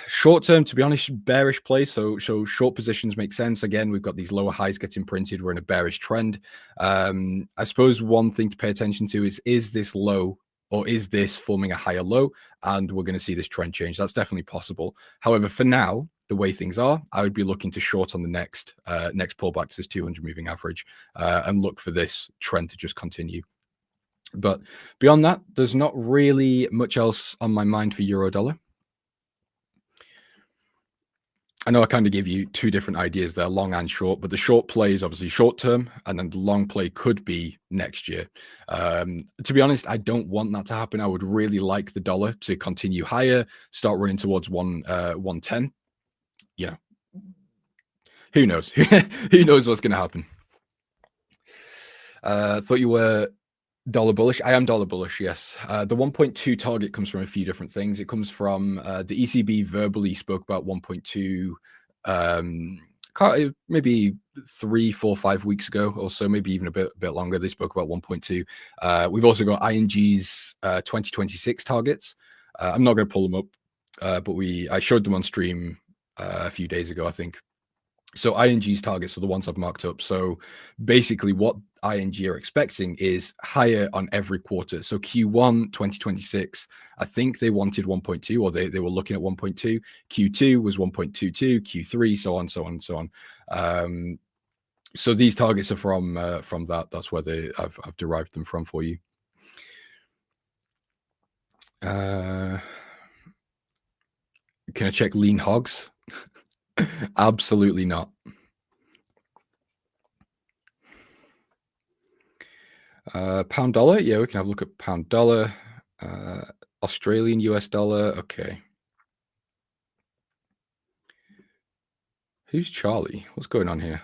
Short term, to be honest, bearish play. So short positions make sense. Again, we've got these lower highs getting printed. We're in a bearish trend. I suppose one thing to pay attention to is this low, or is this forming a higher low? And we're going to see this trend change. That's definitely possible. However, for now, the way things are, I would be looking to short on the next pullback to this 200 moving average and look for this trend to just continue. But beyond that, there's not really much else on my mind for euro dollar. I know I kind of gave you two different ideas there, long and short, but the short play is obviously short term, and then the long play could be next year. To be honest, I don't want that to happen. I would really like the dollar to continue higher, start running towards 110. You know, who knows? Who knows what's going to happen? Thought you were dollar bullish. I am dollar bullish, yes. The 1.2 target comes from a few different things. It comes from the ECB verbally spoke about 1.2 maybe 3, 4, 5 weeks ago or so, maybe even a bit longer. They spoke about 1.2. We've also got ING's 2026 targets. I'm not going to pull them up, but I showed them on stream a few days ago, I think. So ING's targets are the ones I've marked up. So basically what ING are expecting is higher on every quarter. So Q1 2026, I think they wanted 1.2, or they were looking at 1.2. Q2 was 1.22, Q3, so on, so on, so on. So these targets are from that. That's where I've derived them from for you. Can I check lean hogs? Absolutely not. Pound dollar, yeah, we can have a look at pound dollar. Australian US dollar, okay. Who's Charlie? What's going on here?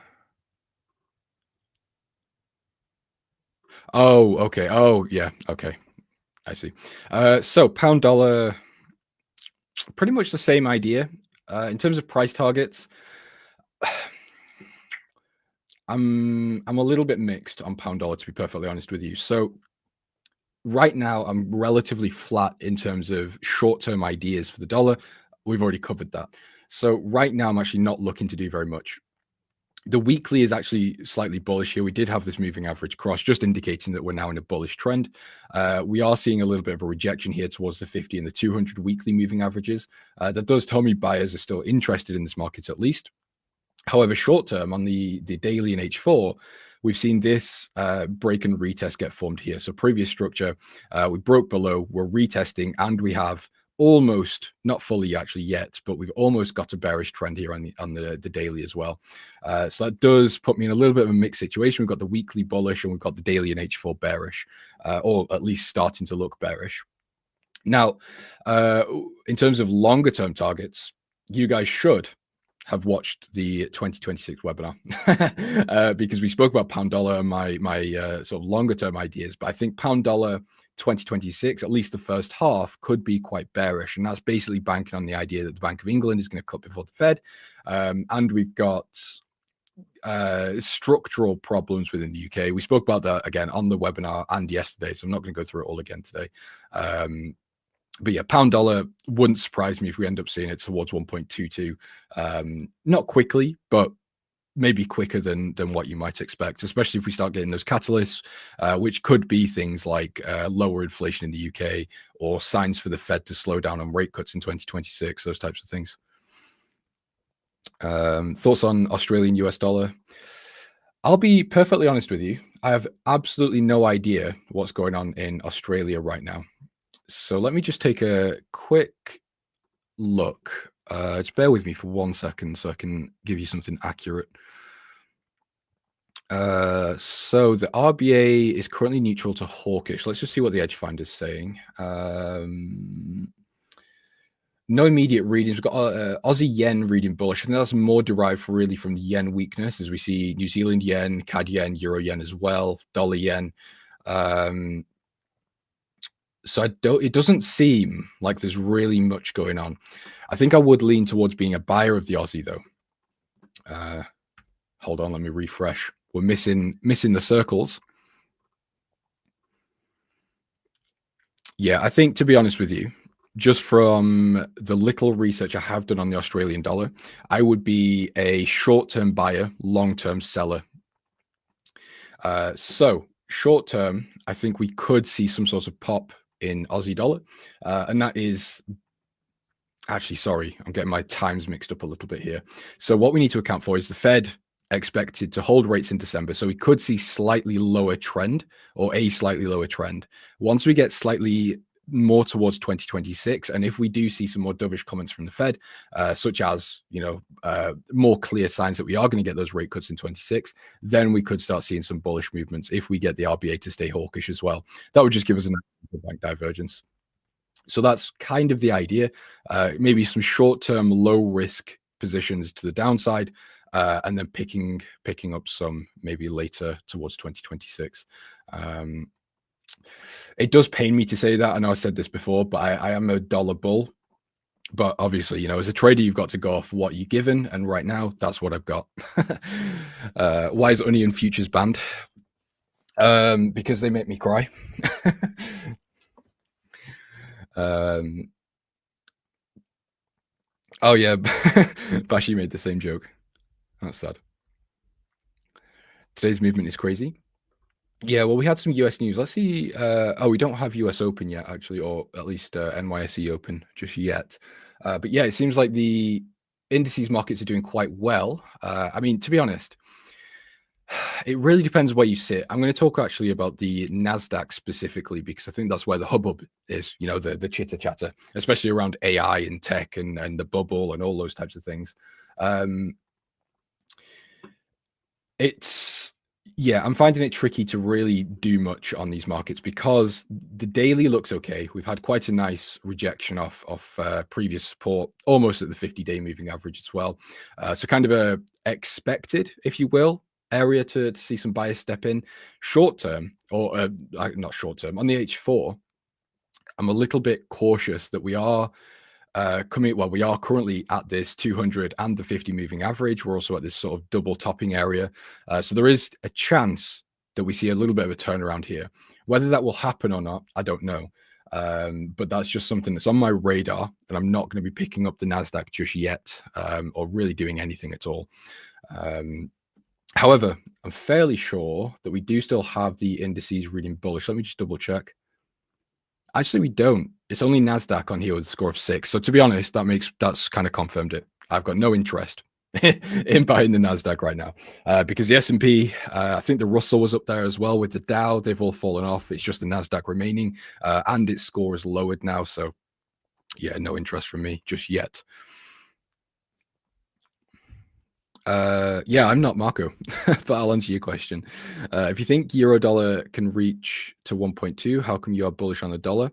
Oh, okay. Oh, yeah, okay. I see. So pound dollar, pretty much the same idea. In terms of price targets, I'm a little bit mixed on pound dollar, to be perfectly honest with you. So right now, I'm relatively flat in terms of short-term ideas for the dollar. We've already covered that. So right now, I'm actually not looking to do very much. The weekly is actually slightly bullish here. We did have this moving average cross, just indicating that we're now in a bullish trend. We are seeing a little bit of a rejection here towards the 50 and the 200 weekly moving averages. That does tell me buyers are still interested in this market at least. However, short term on the daily and H4, we've seen this break and retest get formed here. So previous structure, we broke below, we're retesting, and we have almost, not fully actually yet, but we've almost got a bearish trend here on the daily as well. So that does put me in a little bit of a mixed situation. We've got the weekly bullish and we've got the daily and H4 bearish, or at least starting to look bearish. Now, in terms of longer term targets, you guys should have watched the 2026 webinar because we spoke about pound dollar and my sort of longer term ideas. But I think pound dollar 2026, at least the first half, could be quite bearish, and that's basically banking on the idea that the Bank of England is going to cut before the Fed, and we've got structural problems within the UK. We spoke about that again on the webinar and yesterday, so I'm not going to go through it all again today. But yeah, pound dollar wouldn't surprise me if we end up seeing it towards 1.22. Not quickly, but maybe quicker than what you might expect, especially if we start getting those catalysts, which could be things like lower inflation in the UK or signs for the Fed to slow down on rate cuts in 2026, those types of things. Thoughts on Australian US dollar? I'll be perfectly honest with you. I have absolutely no idea what's going on in Australia right now. So let me just take a quick look. Just bear with me for 1 second so I can give you something accurate. So the RBA is currently neutral to hawkish. Let's just see what the edge finder is saying. No immediate readings. We've got Aussie yen reading bullish. I think that's more derived really from the yen weakness, as we see New Zealand yen, CAD yen, Euro yen as well, dollar yen. So it doesn't seem like there's really much going on. I think I would lean towards being a buyer of the Aussie though. Hold on, let me refresh. We're missing the circles. Yeah, I think, to be honest with you, just from the little research I have done on the Australian dollar, I would be a short-term buyer, long-term seller. So short term, I think we could see some sort of pop in Aussie dollar. And that is actually, sorry, I'm getting my times mixed up a little bit here. So what we need to account for is the Fed expected to hold rates in December. So we could see slightly lower trend or a slightly lower trend. Once we get slightly more towards 2026, and if we do see some more dovish comments from the Fed, such as, more clear signs that we are going to get those rate cuts in 26, then we could start seeing some bullish movements if we get the RBA to stay hawkish as well. That would just give us a bank divergence. So that's kind of the idea. Maybe some short-term low-risk positions to the downside, and then picking up some maybe later towards 2026. It does pain me to say that. I know I said this before, but I am a dollar bull. But obviously, as a trader, you've got to go off what you're given. And right now, that's what I've got. Why is Onion Futures banned? Because they make me cry. Oh, yeah. Bashi made the same joke. That's sad. Today's movement is crazy. Yeah, well, we had some US news. Let's see. We don't have US Open yet, actually, or at least NYSE Open just yet. But yeah, it seems like the indices markets are doing quite well. I mean, to be honest, it really depends where you sit. I'm going to talk actually about the NASDAQ specifically, because I think that's where the hubbub is, the chitter chatter, especially around AI and tech and the bubble and all those types of things. I'm finding it tricky to really do much on these markets because the daily looks okay. We've had quite a nice rejection off previous support, almost at the 50-day moving average as well. So kind of a expected, if you will, area to see some buyers step in. Short term, or not short term, on the H4, I'm a little bit cautious that we are we are currently at this 200 and the 50 moving average. We're also at this sort of double topping area. So there is a chance that we see a little bit of a turnaround here. Whether that will happen or not, I don't know. But that's just something that's on my radar, and I'm not going to be picking up the NASDAQ just yet, or really doing anything at all. However, I'm fairly sure that we do still have the indices reading bullish. Let me just double check. Actually, we don't. It's only NASDAQ on here with a score of 6. So to be honest, that's kind of confirmed it. I've got no interest in buying the NASDAQ right now, because the S&P, I think the Russell was up there as well with the Dow. They've all fallen off. It's just the NASDAQ remaining, and its score is lowered now. So yeah, no interest from me just yet. I'm not Marco, but I'll answer your question. If you think euro dollar can reach to 1.2, how come you are bullish on the dollar?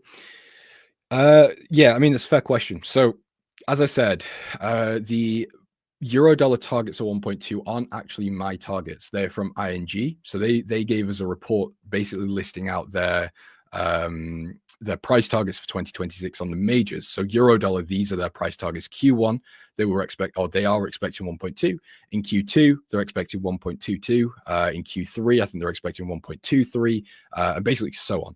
I mean, that's a fair question. So as I said, the euro dollar targets of 1.2 aren't actually my targets. They're from ING. So they gave us a report basically listing out their price targets for 2026 on the majors. So euro dollar, these are their price targets. Q1, they are expecting 1.2. In Q2, they're expecting 1.22. In Q3, I think they're expecting 1.23, and basically so on.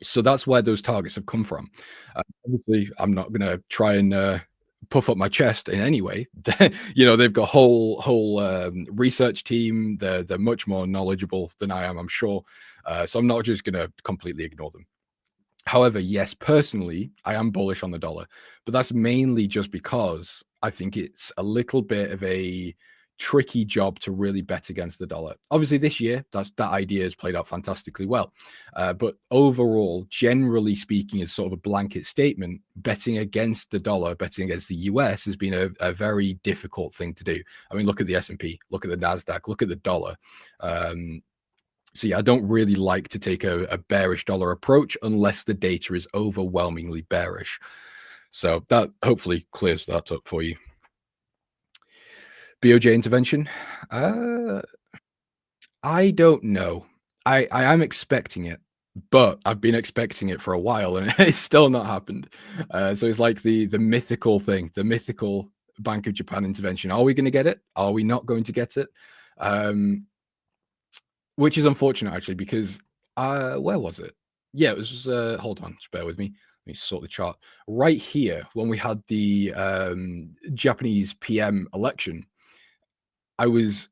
So that's where those targets have come from. Obviously, I'm not going to try and puff up my chest in any way. They've got whole research team. They're much more knowledgeable than I am, I'm sure. So I'm not just going to completely ignore them. However, yes, personally, I am bullish on the dollar, but that's mainly just because I think it's a little bit of a tricky job to really bet against the dollar. Obviously, this year, that idea has played out fantastically well. But overall, generally speaking, as sort of a blanket statement, betting against the dollar, betting against the US has been a very difficult thing to do. I mean, look at the S&P, look at the NASDAQ, look at the dollar. So yeah, I don't really like to take a bearish dollar approach unless the data is overwhelmingly bearish. So that hopefully clears that up for you. BOJ intervention? I don't know. I am expecting it, but I've been expecting it for a while and it's still not happened. So it's like the mythical thing, the mythical Bank of Japan intervention. Are we going to get it? Are we not going to get it? Which is unfortunate, actually, because where was it? Yeah, it was. Hold on, just bear with me. Let me sort the chart. Right here, when we had the Japanese PM election, I was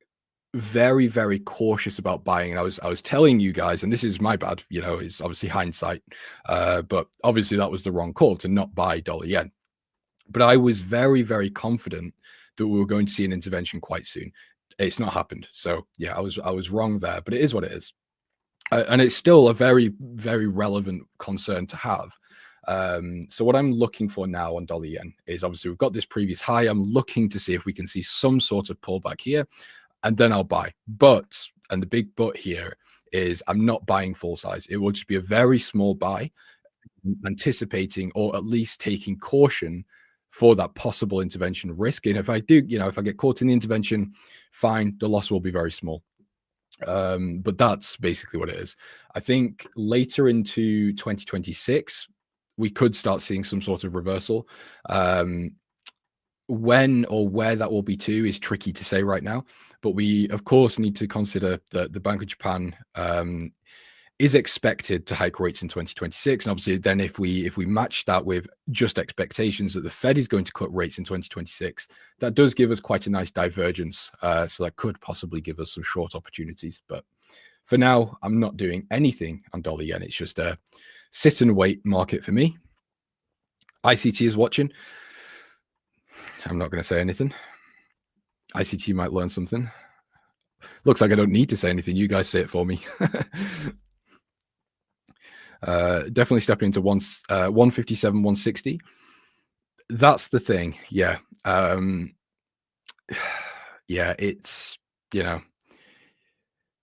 very, very cautious about buying. And I was telling you guys, and this is my bad, it's obviously hindsight, but obviously that was the wrong call to not buy dollar yen. But I was very, very confident that we were going to see an intervention quite soon. It's not happened. So yeah, I was wrong there, but it is what it is. And it's still a very, very relevant concern to have. So what I'm looking for now on dollar yen is obviously we've got this previous high. I'm looking to see if we can see some sort of pullback here, and then I'll buy. But, and the big but here is I'm not buying full size. It will just be a very small buy, anticipating or at least taking caution for that possible intervention risk. And if I do, if I get caught in the intervention, fine, the loss will be very small. But that's basically what it is. I think later into 2026, we could start seeing some sort of reversal. When or where that will be to is tricky to say right now. But we, of course, need to consider that the Bank of Japan is expected to hike rates in 2026. And obviously, then if we match that with just expectations that the Fed is going to cut rates in 2026, that does give us quite a nice divergence. So that could possibly give us some short opportunities. But for now, I'm not doing anything on dollar yen. It's just a sit and wait market for me. ICT is watching. I'm not going to say anything. ICT might learn something. Looks like I don't need to say anything. You guys say it for me. Definitely stepping into 157, 160. That's the thing. Yeah. Yeah, it's,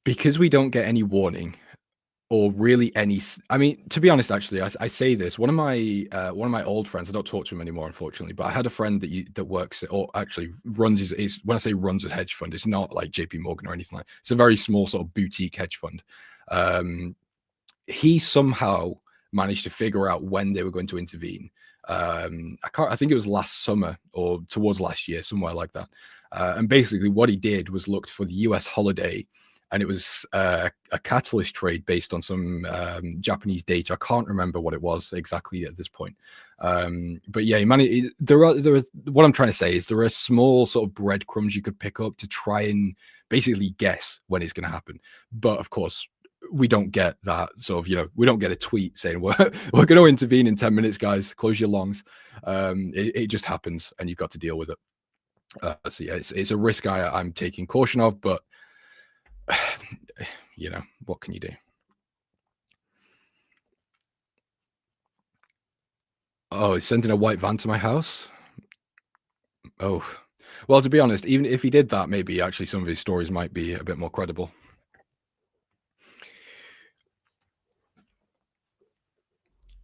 because we don't get any warning or really any, I mean, to be honest, actually, I say this, one of my old friends, I don't talk to him anymore, unfortunately, but I had a friend that works or actually runs his when I say runs a hedge fund, it's not like JP Morgan or anything like that. It's a very small sort of boutique hedge fund. He somehow managed to figure out when they were going to intervene. I think it was last summer or towards last year, somewhere like that. And basically what he did was looked for the US holiday, and it was a catalyst trade based on some Japanese data. I can't remember what it was exactly at this point. But yeah, there are what I'm trying to say is there are small sort of breadcrumbs you could pick up to try and basically guess when it's going to happen. But of course, we don't get that sort of, we don't get a tweet saying we're going to intervene in 10 minutes, guys, close your longs. It just happens and you've got to deal with it. So yeah, it's a risk I'm taking caution of, but what can you do? Oh, he's sending a white van to my house. Oh, well, to be honest, even if he did that, maybe actually some of his stories might be a bit more credible.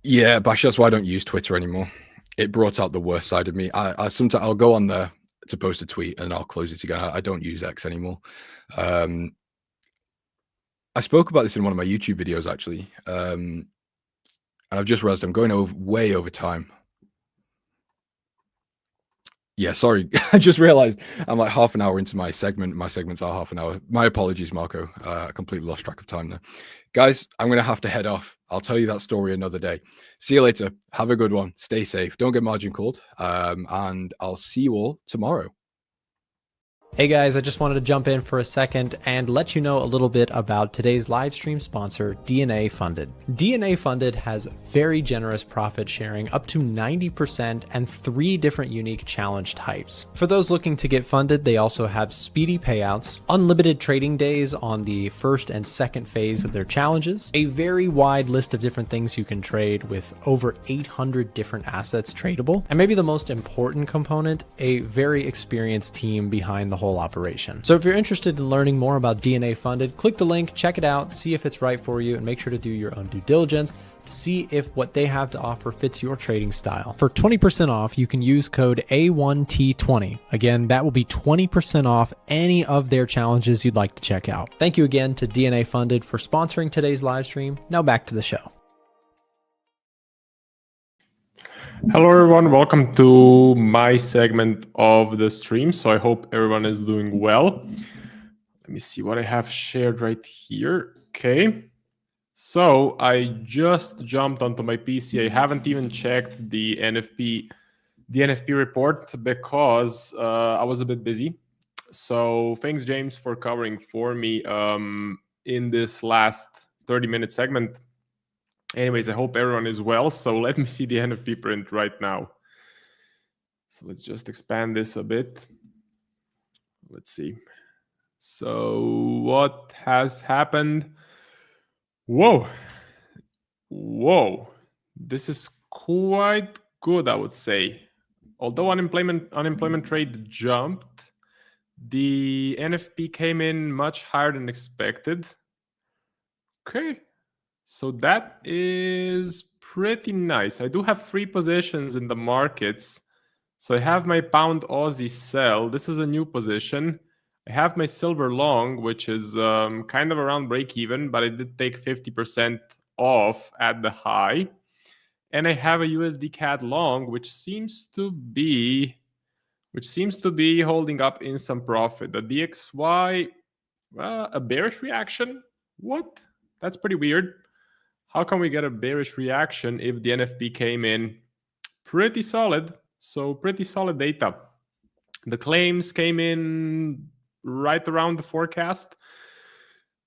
Yeah, Bash, that's why I don't use Twitter anymore. It brought out the worst side of me. I sometimes I'll go on there to post a tweet, and I'll close it again. I don't use X anymore. I spoke about this in one of my YouTube videos, actually. And I've just realized I'm going way over time. Yeah, sorry. I just realized I'm like half an hour into my segment. My segments are half an hour. My apologies, Marco. I completely lost track of time there. Guys, I'm going to have to head off. I'll tell you that story another day. See you later. Have a good one. Stay safe. Don't get margin called. And I'll see you all tomorrow. Hey guys, I just wanted to jump in for a second and let you know a little bit about today's live stream sponsor, DNA Funded. DNA Funded has very generous profit sharing up to 90% and 3 different unique challenge types. For those looking to get funded, they also have speedy payouts, unlimited trading days on the first and second phase of their challenges, a very wide list of different things you can trade with over 800 different assets tradable, and maybe the most important component, a very experienced team behind the whole operation. So if you're interested in learning more about DNA Funded, click the link, check it out, see if it's right for you, and make sure to do your own due diligence to see if what they have to offer fits your trading style. For 20% off, you can use code A1T20. Again, that will be 20% off any of their challenges you'd like to check out. Thank you again to DNA Funded for sponsoring today's live stream. Now back to the show. Hello everyone, welcome to my segment of the stream. So I hope everyone is doing well. Let me see what I have shared right here. Okay. So I just jumped onto my PC. I haven't even checked the NFP report because I was a bit busy. So thanks, James, for covering for me in this last 30-minute segment. Anyways, I hope everyone is well. So let me see the NFP print right now. So let's just expand this a bit. Let's see. So what has happened? Whoa. This is quite good, I would say. Although unemployment rate jumped, the NFP came in much higher than expected. Okay. So that is pretty nice. I do have 3 positions in the markets. So I have my pound Aussie sell. This is a new position. I have my silver long, which is kind of around break even, but I did take 50% off at the high. And I have a USD CAD long, which seems to be holding up in some profit. The DXY, a bearish reaction? What? That's pretty weird. How can we get a bearish reaction if the NFP came in pretty solid? So pretty solid data. The claims came in right around the forecast.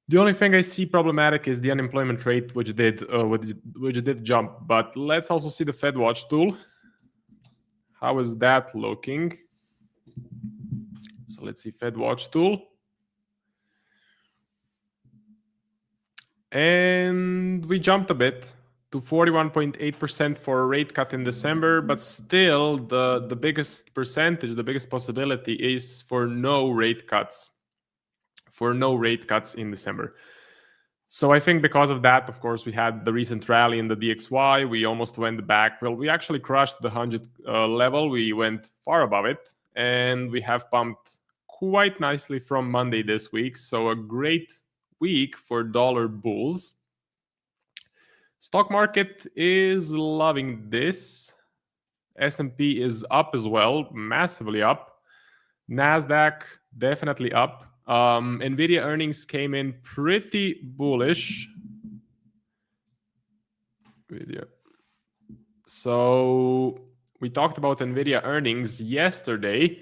The only thing I see problematic is the unemployment rate, which did jump. But let's also see the Fed Watch tool. How is that looking? So let's see Fed Watch tool. And we jumped a bit to 41.8% for a rate cut in December, but still the biggest percentage, the biggest possibility is for no rate cuts. For no rate cuts in December. So I think because of that, of course, we had the recent rally in the DXY. We almost went back. Well, we actually crushed the 100 level. We went far above it, and we have pumped quite nicely from Monday this week. So a great week for dollar bulls. Stock market is loving this. S&P is up as well, massively up. NASDAQ definitely up. NVIDIA earnings came in pretty bullish. So we talked about NVIDIA earnings yesterday.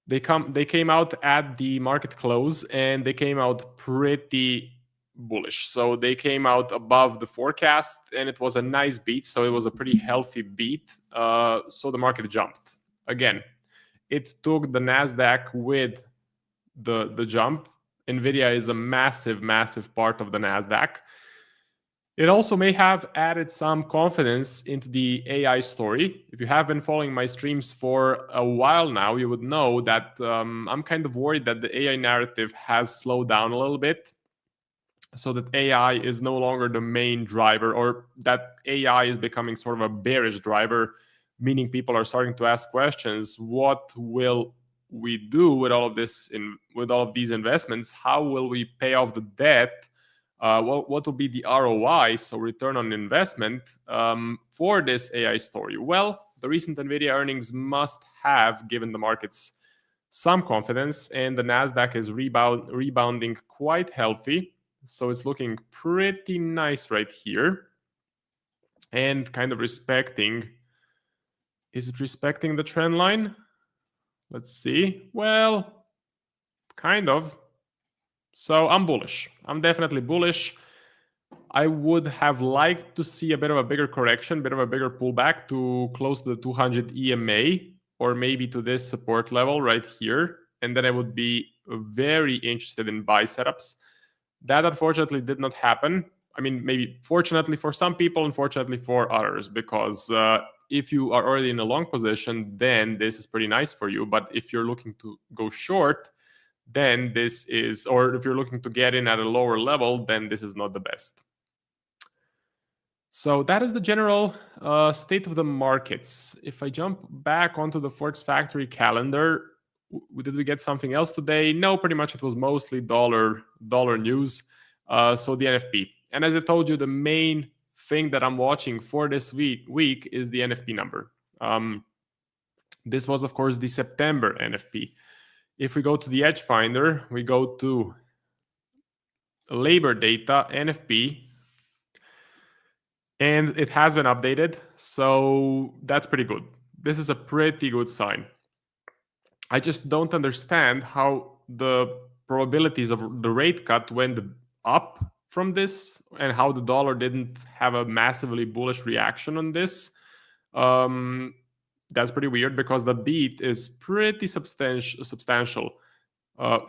They came out at the market close and they came out pretty bullish. So they came out above the forecast and it was a nice beat. So it was a pretty healthy beat. So the market jumped. Again, it took the NASDAQ with the jump. NVIDIA is a massive, massive part of the NASDAQ. It also may have added some confidence into the AI story. If you have been following my streams for a while now, you would know that I'm kind of worried that the AI narrative has slowed down a little bit, so that AI is no longer the main driver, or that AI is becoming sort of a bearish driver, meaning people are starting to ask questions. What will we do with all of this with all of these investments? How will we pay off the debt? What will be the ROI, so return on investment, for this AI story? Well, the recent NVIDIA earnings must have given the markets some confidence, and the Nasdaq is rebounding quite healthy. So it's looking pretty nice right here, and kind of respecting. Is it respecting the trend line? Let's see. Well, kind of. So I'm bullish. I'm definitely bullish. I would have liked to see a bit of a bigger correction, bit of a bigger pullback to close to the 200 EMA, or maybe to this support level right here. And then I would be very interested in buy setups. That unfortunately did not happen. I mean, maybe fortunately for some people, unfortunately for others, because if you are already in a long position, then this is pretty nice for you. But if you're looking to go short, then this is, or if you're looking to get in at a lower level, then this is not the best. So that is the general state of the markets. If I jump back onto the Forex Factory calendar, did we get something else today? No, pretty much it was mostly dollar news. So the NFP. And as I told you, the main thing that I'm watching for this week is the NFP number. This was, of course, the September NFP. If we go to the Edge Finder, we go to labor data, NFP, and it has been updated. So that's pretty good. This is a pretty good sign. I just don't understand how the probabilities of the rate cut went up from this, and how the dollar didn't have a massively bullish reaction on this. That's pretty weird, because the beat is pretty substantial.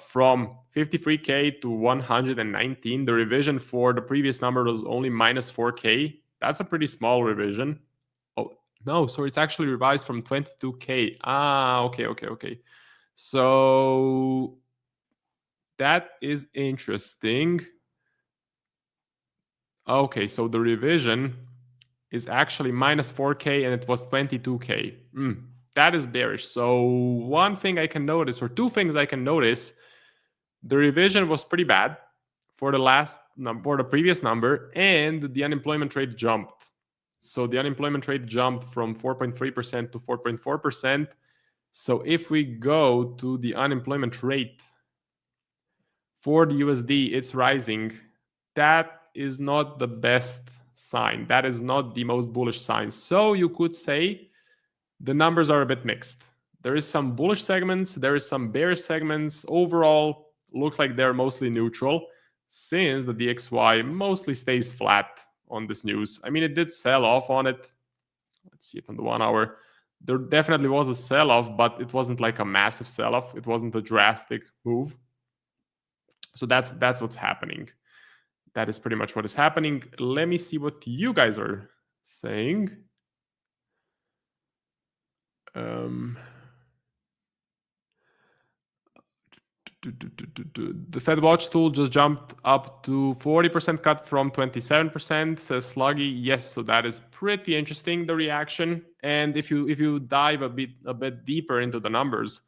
From 53K to 119. The revision for the previous number was only minus 4K. That's a pretty small revision. Oh, no, sorry, it's actually revised from 22K. Okay. So that is interesting. Okay, so the revision is actually minus 4K and it was 22K. That is bearish. So one thing I can notice, or two things I can notice, the revision was pretty bad for the previous number, and the unemployment rate jumped. So the unemployment rate jumped from 4.3% to 4.4%. So if we go to the unemployment rate for the USD, it's rising. That is not the best sign. That is not the most bullish sign. So you could say the numbers are a bit mixed. There is some bullish segments, there is some bearish segments. Overall, looks like they're mostly neutral, since the DXY mostly stays flat on this news. I mean, it did sell off on it. Let's see it on the 1 hour. There definitely was a sell-off, but it wasn't like a massive sell-off. It wasn't a drastic move. So that's what's happening. That is pretty much what is happening. Let me see what you guys are saying. The Fed Watch tool just jumped up to 40% cut from 27%, says Sluggy. Yes, so that is pretty interesting, the reaction. And if you dive a bit deeper into the numbers,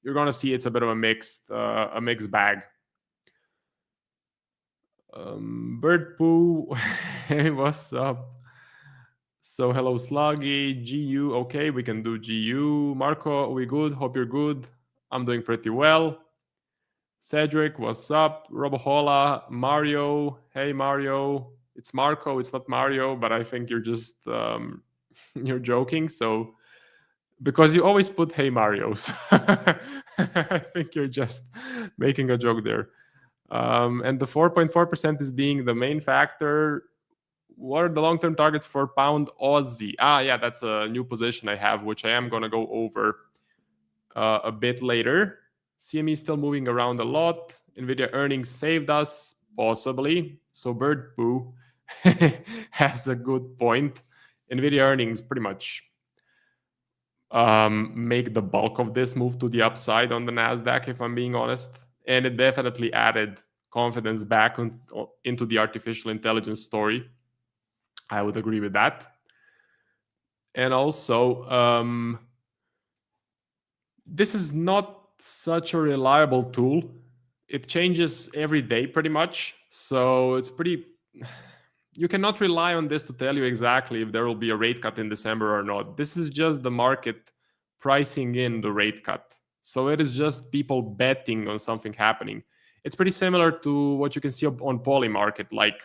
you're gonna see it's a bit of a mixed bag. Bird Poo, hey, what's up? So hello, Sluggy. GU, okay, we can do GU. Marco, we good? Hope you're good. I'm doing pretty well. Cedric, what's up? Robohola, Mario, hey Mario. It's Marco, it's not Mario, but I think you're just you're joking. So because you always put hey Marios, I think you're just making a joke there. And the 4.4% is being the main factor. What are the long-term targets for pound Aussie? Yeah, that's a new position I have, which I am gonna go over a bit later. CME is still moving around a lot. NVIDIA earnings saved us, possibly. So Bird Poo has a good point. NVIDIA earnings pretty much make the bulk of this move to the upside on the Nasdaq, if I'm being honest. And it definitely added confidence back into the artificial intelligence story. I would agree with that. And also, this is not such a reliable tool. It changes every day pretty much. So it's pretty, you cannot rely on this to tell you exactly if there will be a rate cut in December or not. This is just the market pricing in the rate cut. So it is just people betting on something happening. It's pretty similar to what you can see on Poly Market, like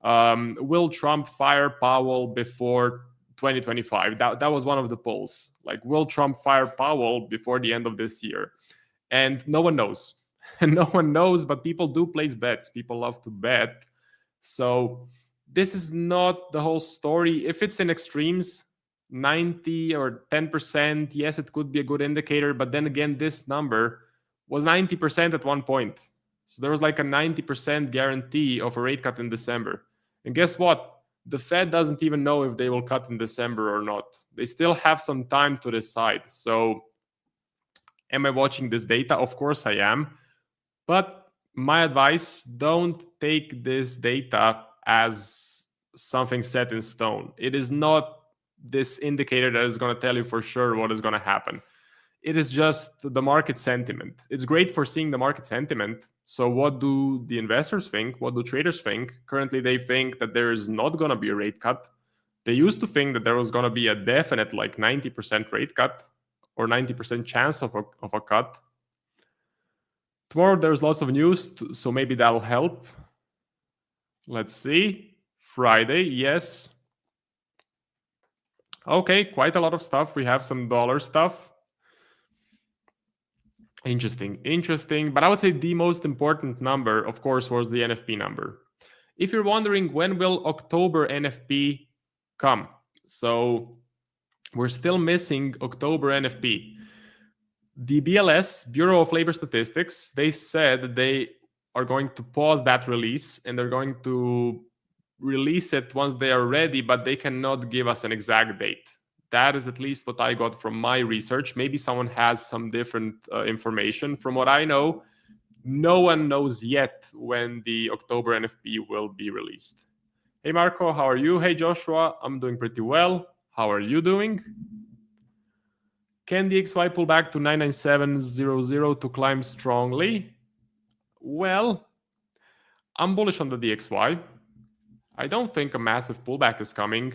will Trump fire Powell before 2025? That was one of the polls. Like, will Trump fire Powell before the end of this year? And no one knows. No one knows, but people do place bets. People love to bet. So this is not the whole story. If it's in extremes, 90 or 10%, yes, it could be a good indicator. But then again, this number was 90% at one point. So there was like a 90% guarantee of a rate cut in December. And guess what? The Fed doesn't even know if they will cut in December or not. They still have some time to decide. So am I watching this data? Of course I am. But my advice, don't take this data as something set in stone. It is not this indicator that is going to tell you for sure what is going to happen. It is just the market sentiment. It's great for seeing the market sentiment. So what do the investors think? What do traders think? Currently, they think that there is not going to be a rate cut. They used to think that there was going to be a definite like 90% rate cut or 90% chance of a cut. Tomorrow, there's lots of news, so maybe that'll help. Let's see. Friday, yes. Okay, quite a lot of stuff. We have some dollar stuff. Interesting. But I would say the most important number, of course, was the NFP number. If you're wondering when will October NFP come, so we're still missing October NFP. The BLS, Bureau of Labor Statistics, they said that they are going to pause that release and they're going to release it once they are ready, but they cannot give us an exact date. That is at least what I got from my research. Maybe someone has some different information. From what I know, no one knows yet when the October NFP will be released. Hey, Marco, how are you? Hey, Joshua, I'm doing pretty well. How are you doing? Can the XY pull back to 997.00 to climb strongly? Well, I'm bullish on the DXY. I don't think a massive pullback is coming.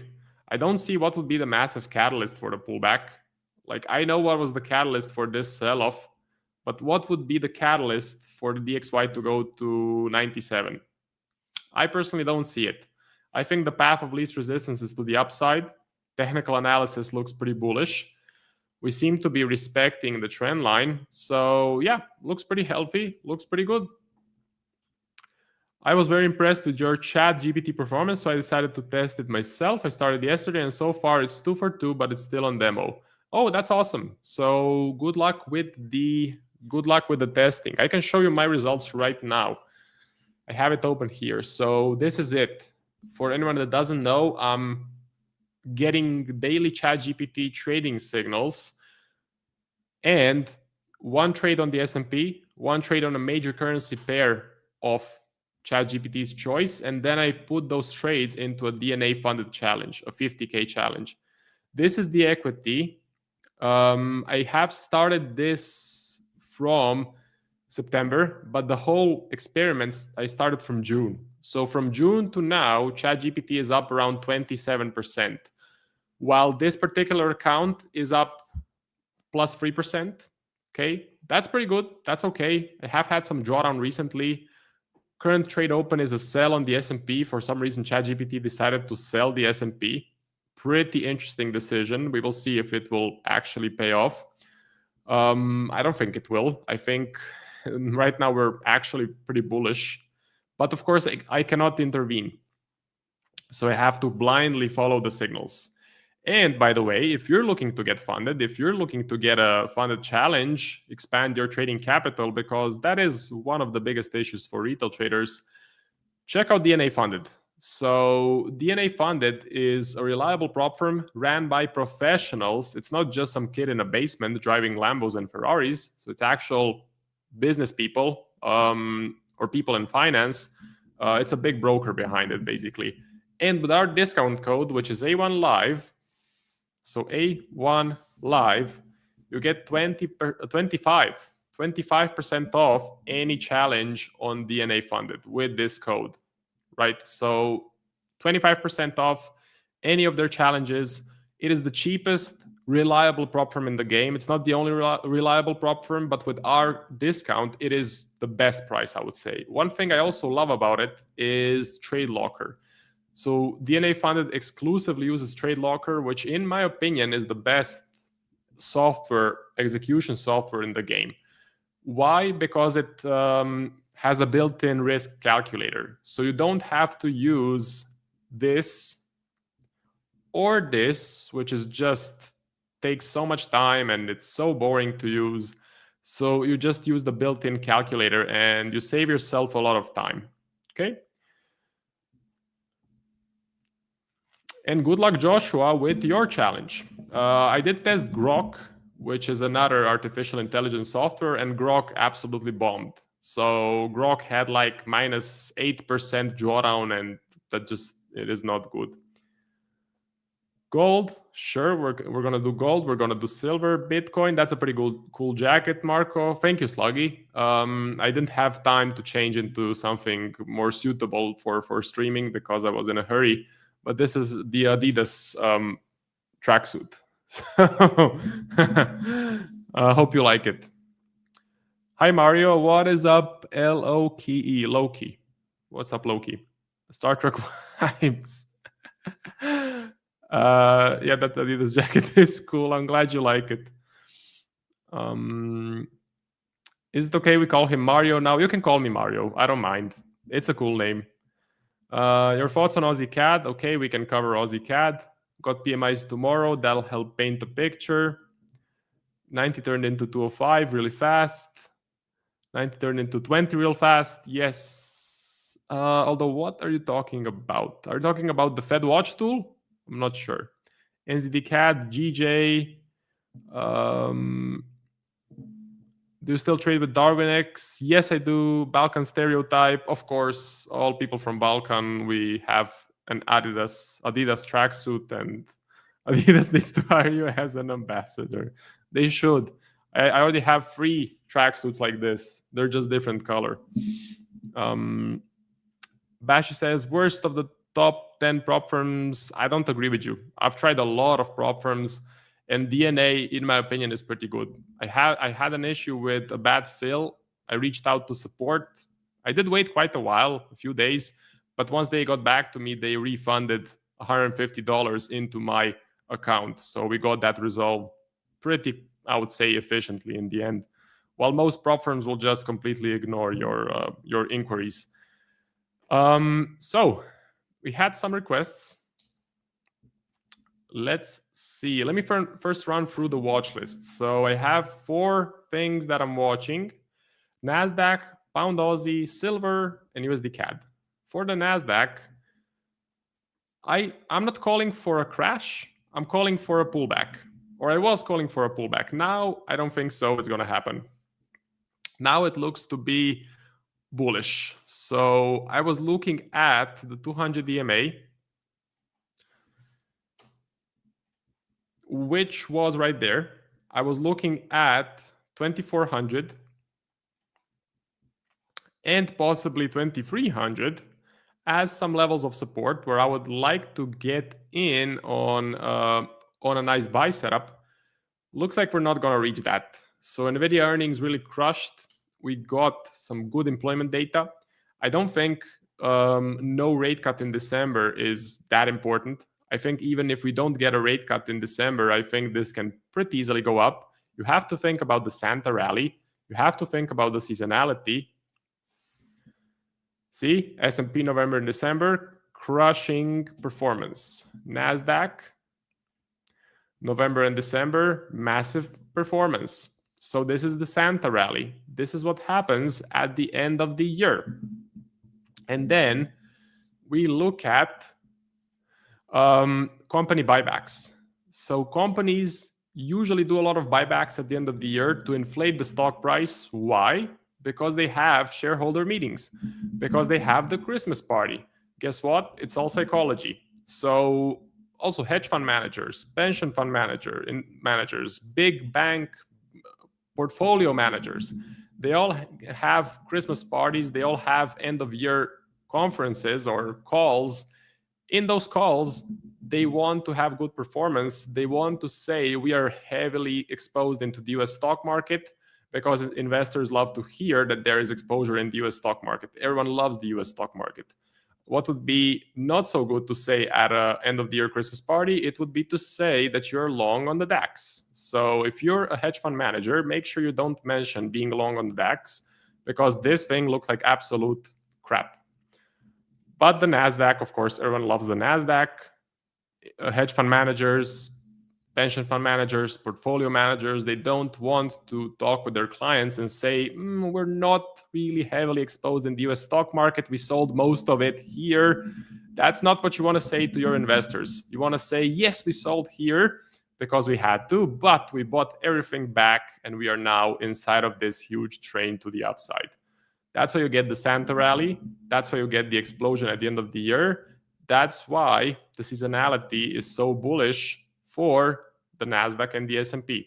I don't see what would be the massive catalyst for the pullback. Like, I know what was the catalyst for this sell-off, but what would be the catalyst for the DXY to go to 97? I personally don't see it. I think the path of least resistance is to the upside. Technical analysis looks pretty bullish. We seem to be respecting the trend line. So yeah, looks pretty healthy, looks pretty good. I was very impressed with your ChatGPT performance, so I decided to test it myself. I started yesterday, and so far it's 2 for 2, but it's still on demo. Oh, that's awesome. So good luck with the testing. I can show you my results right now. I have it open here. So this is it. For anyone that doesn't know, I'm getting daily ChatGPT trading signals, and one trade on the S&P, one trade on a major currency pair of ChatGPT's choice, and then I put those trades into a DNA funded challenge, a 50K challenge. This is the equity. I have started this from September, but the whole experiments I started from June. So from June to now, ChatGPT is up around 27%, while this particular account is up plus 3%. Okay, that's pretty good. That's okay. I have had some drawdown recently. Current trade open is a sell on the S&P. For some reason, ChatGPT decided to sell the S&P. Pretty interesting decision. We will see if it will actually pay off. I don't think it will. I think right now we're actually pretty bullish. But of course, I cannot intervene. So I have to blindly follow the signals. And by the way, if you're looking to get funded, if you're looking to get a funded challenge, expand your trading capital, because that is one of the biggest issues for retail traders, check out DNA Funded. So DNA Funded is a reliable prop firm ran by professionals. It's not just some kid in a basement driving Lambos and Ferraris. So it's actual business people or people in finance. It's a big broker behind it, basically. And with our discount code, which is A1 Live, so A1 Live, you get 25 25% off any challenge on DNA funded with this code, right? So 25% off any of their challenges. It is the cheapest reliable prop firm in the game. It's not the only reliable prop firm, but with our discount, it is the best price, I would say. One thing I also love about it is Trade Locker. So DNA Funded exclusively uses Trade Locker, which in my opinion is the best software, execution software in the game. Why? Because it has a built-in risk calculator. So you don't have to use this or this, which is just takes so much time and it's so boring to use. So you just use the built-in calculator and you save yourself a lot of time. Okay. And good luck, Joshua, with your challenge. I did test Grok, which is another artificial intelligence software, and Grok absolutely bombed. So Grok had like -8% drawdown, and that just, it is not good. Gold, sure, we're gonna do gold. We're gonna do silver, Bitcoin. That's a pretty cool jacket, Marco. Thank you, Sluggy. I didn't have time to change into something more suitable for streaming because I was in a hurry. But this is the Adidas tracksuit. So I hope you like it. Hi, Mario. What is up, Loki? Loki. What's up, Loki? Star Trek vibes. Yeah, that Adidas jacket is cool. I'm glad you like it. Is it okay we call him Mario now? You can call me Mario. I don't mind. It's a cool name. Your thoughts on Aussie CAD? Okay, we can cover Aussie CAD. Got PMIs tomorrow. That'll help paint the picture. 90 turned into 205 really fast. 90 turned into 20 real fast. Yes. Although, what are you talking about? Are you talking about the Fed Watch tool? I'm not sure. NZD CAD, GJ. Do you still trade with DarwinX? Yes, I do. Balkan Stereotype. Of course, all people from Balkan, we have an Adidas tracksuit, and Adidas needs to hire you as an ambassador. They should. I already have 3 tracksuits like this. They're just different color. Bashi says, worst of the top 10 prop firms. I don't agree with you. I've tried a lot of prop firms, and DNA, in my opinion, is pretty good. I had an issue with a bad fill. I reached out to support. I did wait quite a while, a few days, but once they got back to me, they refunded $150 into my account. So we got that resolved pretty, I would say, efficiently in the end. While most prop firms will just completely ignore your inquiries. So we had some requests. Let's see. Let me first run through the watch list. So I have 4 things that I'm watching: NASDAQ, Pound Aussie, Silver, and USD CAD. For the NASDAQ, I'm not calling for a crash. I'm calling for a pullback. Or I was calling for a pullback. Now, I don't think so. It's going to happen. Now it looks to be bullish. So I was looking at the 200 EMA, which was right there. I was looking at 2400 and possibly 2300 as some levels of support where I would like to get in on a nice buy setup. Looks like we're not going to reach that. So NVIDIA earnings really crushed. We got some good employment data. I don't think no rate cut in December is that important. I think even if we don't get a rate cut in December, I think this can pretty easily go up. You have to think about the Santa rally. You have to think about the seasonality. See, S&P November and December, crushing performance. NASDAQ, November and December, massive performance. So this is the Santa rally. This is what happens at the end of the year. And then we look at company buybacks. So companies usually do a lot of buybacks at the end of the year to inflate the stock price. Why? Because they have shareholder meetings, because they have the Christmas party. Guess what? It's all psychology. So also hedge fund managers, pension fund managers, big bank portfolio managers. They all have Christmas parties. They all have end-of-year conferences or calls. In those calls, they want to have good performance. They want to say we are heavily exposed into the US stock market, because investors love to hear that there is exposure in the US stock market. Everyone loves the US stock market. What would be not so good to say at an end of the year Christmas party? It would be to say that you're long on the DAX. So if you're a hedge fund manager, make sure you don't mention being long on the DAX, because this thing looks like absolute crap. But the NASDAQ, of course, everyone loves the NASDAQ. Hedge fund managers, pension fund managers, portfolio managers, they don't want to talk with their clients and say, we're not really heavily exposed in the US stock market. We sold most of it here. That's not what you want to say to your investors. You want to say, yes, we sold here because we had to, but we bought everything back and we are now inside of this huge train to the upside. That's how you get the Santa rally. That's how you get the explosion at the end of the year. That's why the seasonality is so bullish for the NASDAQ and the S&P.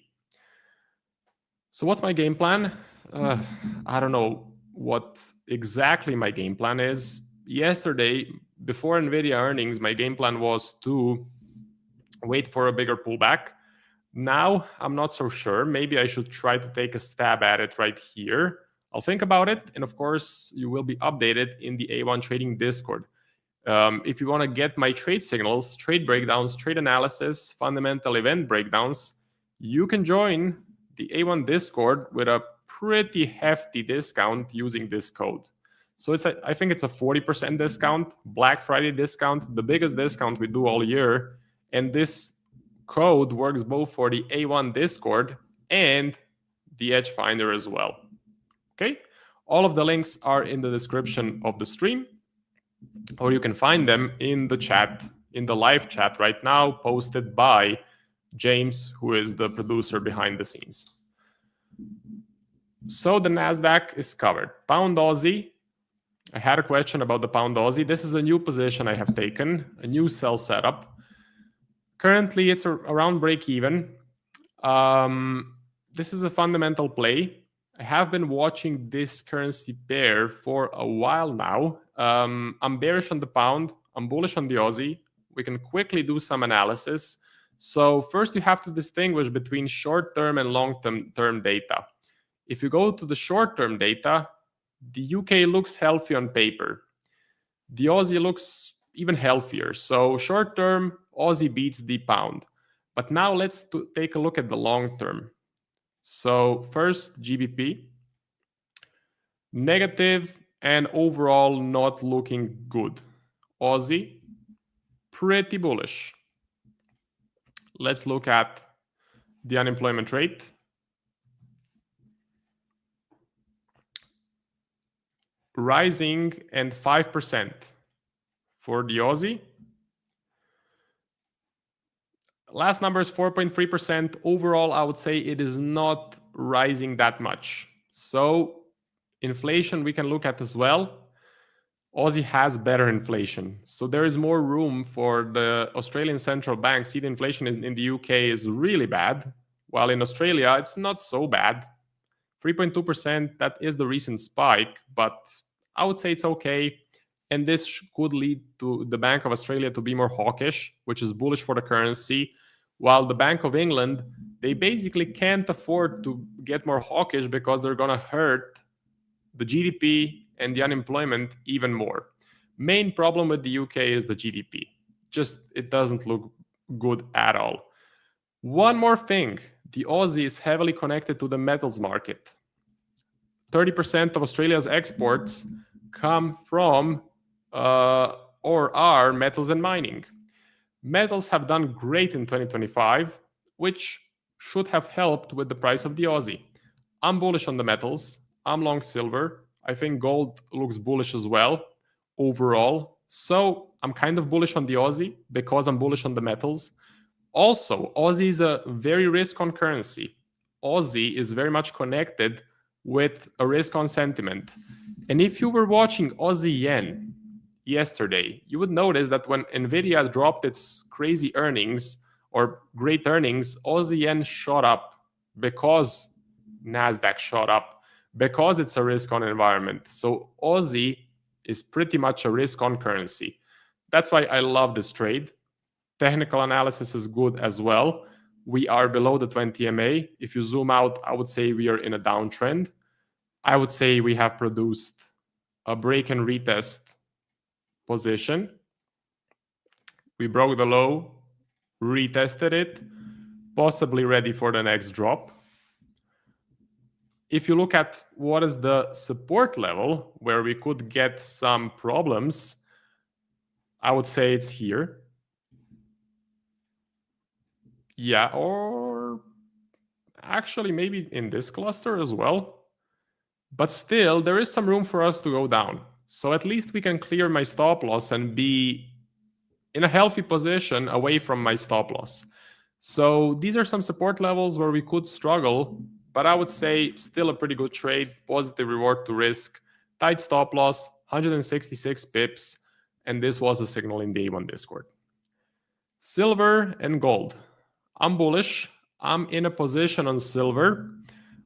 So what's my game plan? I don't know what exactly my game plan is. Yesterday, before NVIDIA earnings, my game plan was to wait for a bigger pullback. Now, I'm not so sure. Maybe I should try to take a stab at it right here. I'll think about it. And of course, you will be updated in the A1 Trading Discord. If you want to get my trade signals, trade breakdowns, trade analysis, fundamental event breakdowns, you can join the A1 Discord with a pretty hefty discount using this code. So I think it's a 40% discount, Black Friday discount, the biggest discount we do all year. And this code works both for the A1 Discord and the Edge Finder as well. Okay, all of the links are in the description of the stream, or you can find them in the chat, in the live chat right now, posted by James, who is the producer behind the scenes. So the NASDAQ is covered. Pound Aussie, I had a question about the Pound Aussie. This is a new position I have taken, a new sell setup. Currently, it's around break even. This is a fundamental play. I have been watching this currency pair for a while now. I'm bearish on the pound. I'm bullish on the Aussie. We can quickly do some analysis. So first you have to distinguish between short-term and long-term data. If you go to the short-term data, the UK looks healthy on paper. The Aussie looks even healthier. So short-term, Aussie beats the pound. But now let's take a look at the long-term. So first, GBP, negative and overall not looking good. Aussie, pretty bullish. Let's look at the unemployment rate. Rising and 5% for the Aussie. Last number is 4.3%. Overall, I would say it is not rising that much. So inflation we can look at as well. Aussie has better inflation. So there is more room for the Australian central bank. See, the inflation in the UK is really bad, while in Australia, it's not so bad. 3.2%, that is the recent spike, but I would say it's okay. And this could lead to the Bank of Australia to be more hawkish, which is bullish for the currency, while the Bank of England, they basically can't afford to get more hawkish because they're going to hurt the GDP and the unemployment even more. Main problem with the UK is the GDP. Just, it doesn't look good at all. One more thing, the Aussie is heavily connected to the metals market. 30% of Australia's exports come from or are metals and mining. Metals have done great in 2025, which should have helped with the price of the Aussie. I'm bullish on the metals. I'm long silver. I think gold looks bullish as well overall. So I'm kind of bullish on the Aussie because I'm bullish on the metals. Also, Aussie is a very risk-on currency. Aussie is very much connected with a risk-on sentiment. And if you were watching Aussie yen yesterday, you would notice that when NVIDIA dropped its crazy earnings or great earnings, Aussie yen shot up because NASDAQ shot up because it's a risk-on environment. So Aussie is pretty much a risk-on currency. That's why I love this trade. Technical analysis is good as well. We are below the 20 MA. If you zoom out, I would say we are in a downtrend. I would say we have produced a break and retest position. We broke the low, retested it, possibly ready for the next drop. If you look at what is the support level where we could get some problems, I would say it's here. Yeah, or actually maybe in this cluster as well. But still, there is some room for us to go down. So at least we can clear my stop loss and be in a healthy position away from my stop loss. So these are some support levels where we could struggle, but I would say still a pretty good trade, positive reward to risk, tight stop loss, 166 pips, and this was a signal in the A1 Discord. Silver and gold. I'm bullish. I'm in a position on silver.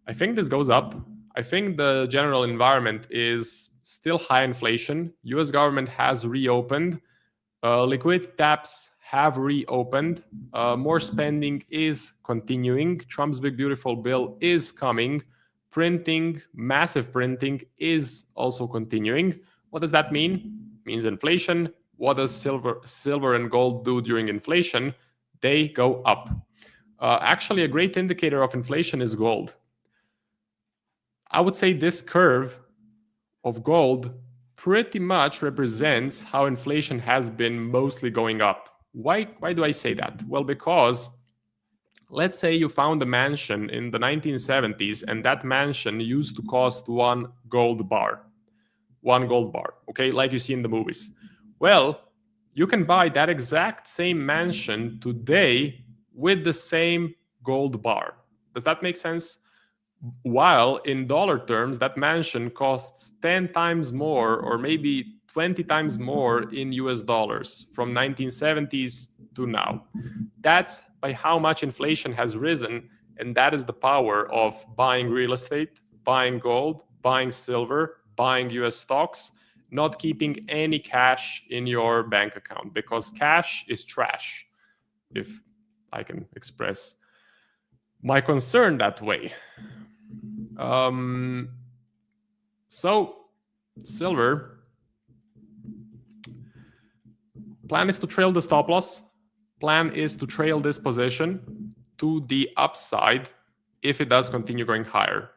I think this goes up. I think the general environment is still high inflation. US government has reopened. Liquidity taps have reopened. More spending is continuing. Trump's big beautiful bill is coming. Printing, massive printing is also continuing. What does that mean? It means inflation. What does silver and gold do during inflation? They go up. Actually, a great indicator of inflation is gold. I would say this curve of gold pretty much represents how inflation has been mostly going up. Why do I say that? Well, because let's say you found a mansion in the 1970s and that mansion used to cost one gold bar, okay, like you see in the movies. Well, you can buy that exact same mansion today with the same gold bar. Does that make sense? While in dollar terms, that mansion costs 10 times more or maybe 20 times more in US dollars from 1970s to now. That's by how much inflation has risen, and that is the power of buying real estate, buying gold, buying silver, buying US stocks, not keeping any cash in your bank account, because cash is trash, if I can express my concern that way. So silver, plan is to trail the stop loss. Plan is to trail this position to the upside if it does continue going higher.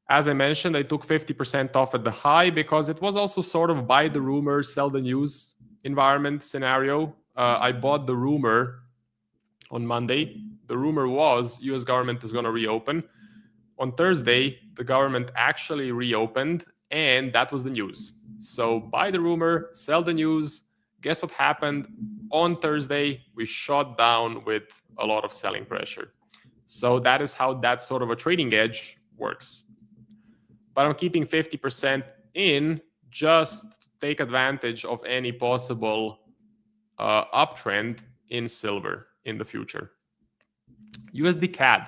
As I mentioned, I took 50% off at the high because it was also sort of buy the rumor, sell the news environment scenario. I bought the rumor on Monday. The rumor was US government is going to reopen. On Thursday, the government actually reopened, and that was the news. So buy the rumor, sell the news. Guess what happened? On Thursday, we shot down with a lot of selling pressure. So that is how that sort of a trading edge works. But I'm keeping 50% in just to take advantage of any possible uptrend in silver in the future. USD CAD.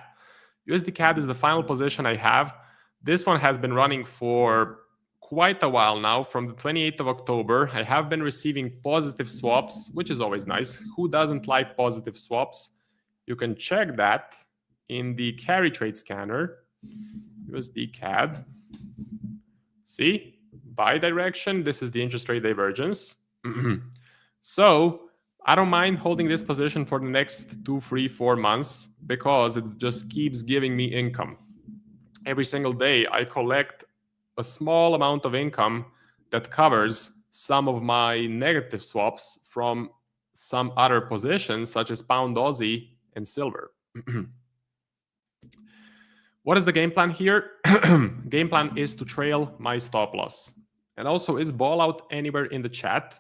USD CAD is the final position I have. This one has been running for quite a while now. From the 28th of October, I have been receiving positive swaps, which is always nice. Who doesn't like positive swaps? You can check that in the carry trade scanner. USD CAD. See, buy direction. This is the interest rate divergence. So I don't mind holding this position for the next 2, 3, 4 months because it just keeps giving me income. Every single day, I collect a small amount of income that covers some of my negative swaps from some other positions, such as Pound Aussie and silver. What is the game plan here? Game plan is to trail my stop loss. And also, is ball out anywhere in the chat?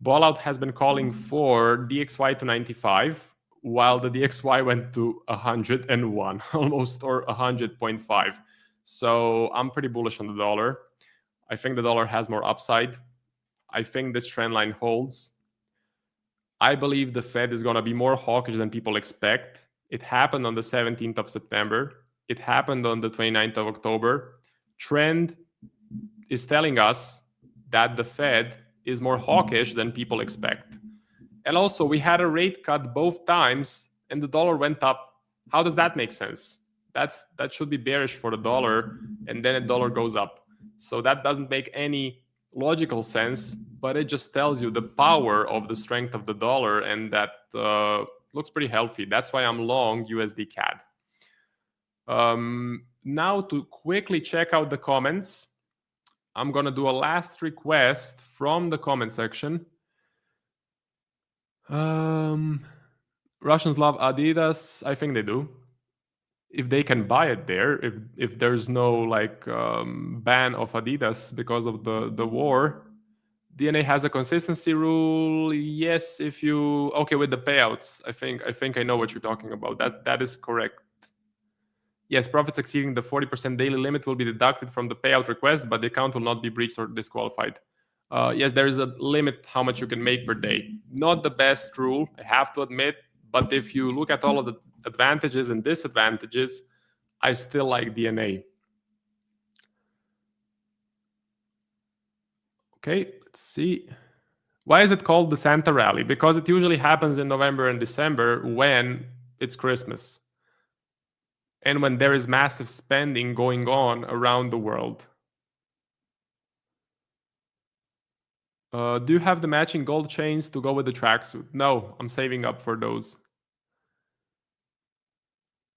Ballout has been calling for DXY to 95, while the DXY went to 101, almost, or 100.5. So I'm pretty bullish on the dollar. I think the dollar has more upside. I think this trend line holds. I believe the Fed is going to be more hawkish than people expect. It happened on the 17th of September. It happened on the 29th of October. Trend is telling us that the Fed is more hawkish than people expect. And also, we had a rate cut both times, and the dollar went up. How does that make sense? That should be bearish for the dollar, and then the dollar goes up. So that doesn't make any logical sense, but it just tells you the power of the strength of the dollar, and that looks pretty healthy. That's why I'm long USD CAD. Now to quickly check out the comments, I'm gonna do a last request from the comment section. Russians love Adidas. I think they do. If they can buy it there, if there's no like ban of Adidas because of the war. DNA has a consistency rule. Yes, if you with the payouts. I think I know what you're talking about. That is correct. Yes, profits exceeding the 40% daily limit will be deducted from the payout request, but the account will not be breached or disqualified. Yes, there is a limit how much you can make per day. Not the best rule, I have to admit, but if you look at all of the advantages and disadvantages, I still like DNA. Okay, let's see. Why is it called the Santa Rally? Because it usually happens in November and December when it's Christmas and when there is massive spending going on around the world. Do you have the matching gold chains to go with the tracksuit? No, I'm saving up for those.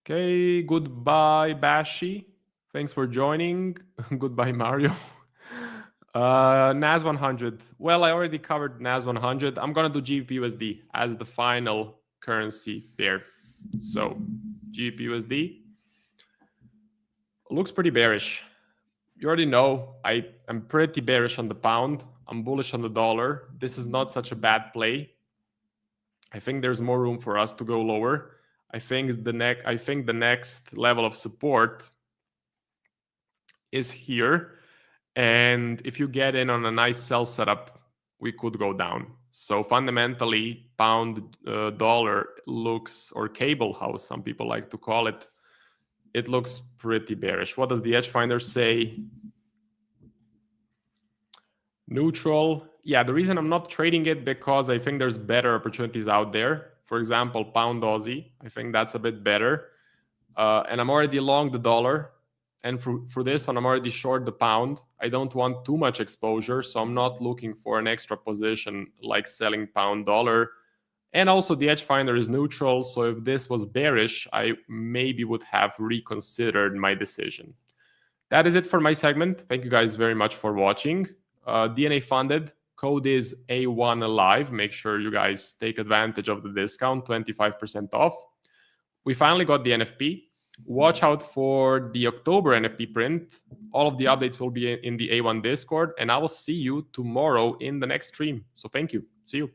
Okay, goodbye, Bashi. Thanks for joining. Goodbye, Mario. NAS 100. Well, I already covered NAS 100. I'm going to do GBPUSD as the final currency pair. So, GBPUSD looks pretty bearish. You already know I'm pretty bearish on the pound. I'm bullish on the dollar. This is not such a bad play. I think there's more room for us to go lower. I think the next level of support is here. And if you get in on a nice sell setup, we could go down. So fundamentally, pound dollar looks, or cable house, some people like to call it, it looks pretty bearish. What does the edge finder say? Neutral. Yeah, the reason I'm not trading it because I think there's better opportunities out there. For example, pound Aussie. I think that's a bit better. And I'm already long the dollar. And for this one, I'm already short the pound. I don't want too much exposure, so I'm not looking for an extra position like selling pound dollar. And also the edge finder is neutral, so if this was bearish, I maybe would have reconsidered my decision. That is it for my segment. Thank you guys very much for watching. DNA funded. Code is A1 Alive. Make sure you guys take advantage of the discount, 25% off. We finally got the NFP. Watch out for the October NFP print. All of the updates will be in the A1 Discord, and I will see you tomorrow in the next stream. So thank you. See you.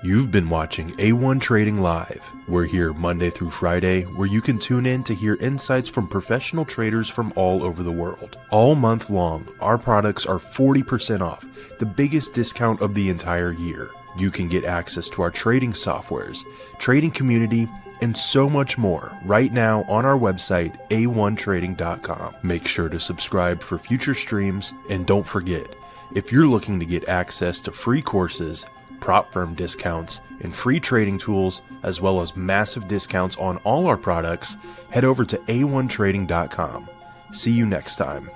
You've been watching A1 Trading Live. We're here Monday through Friday, where you can tune in to hear insights from professional traders from all over the world. All month long, our products are 40% off, the biggest discount of the entire year. You can get access to our trading softwares, trading community, and so much more right now on our website, a1trading.com. Make sure to subscribe for future streams, and don't forget, if you're looking to get access to free courses, prop firm discounts, and free trading tools, as well as massive discounts on all our products, head over to a1trading.com. See you next time.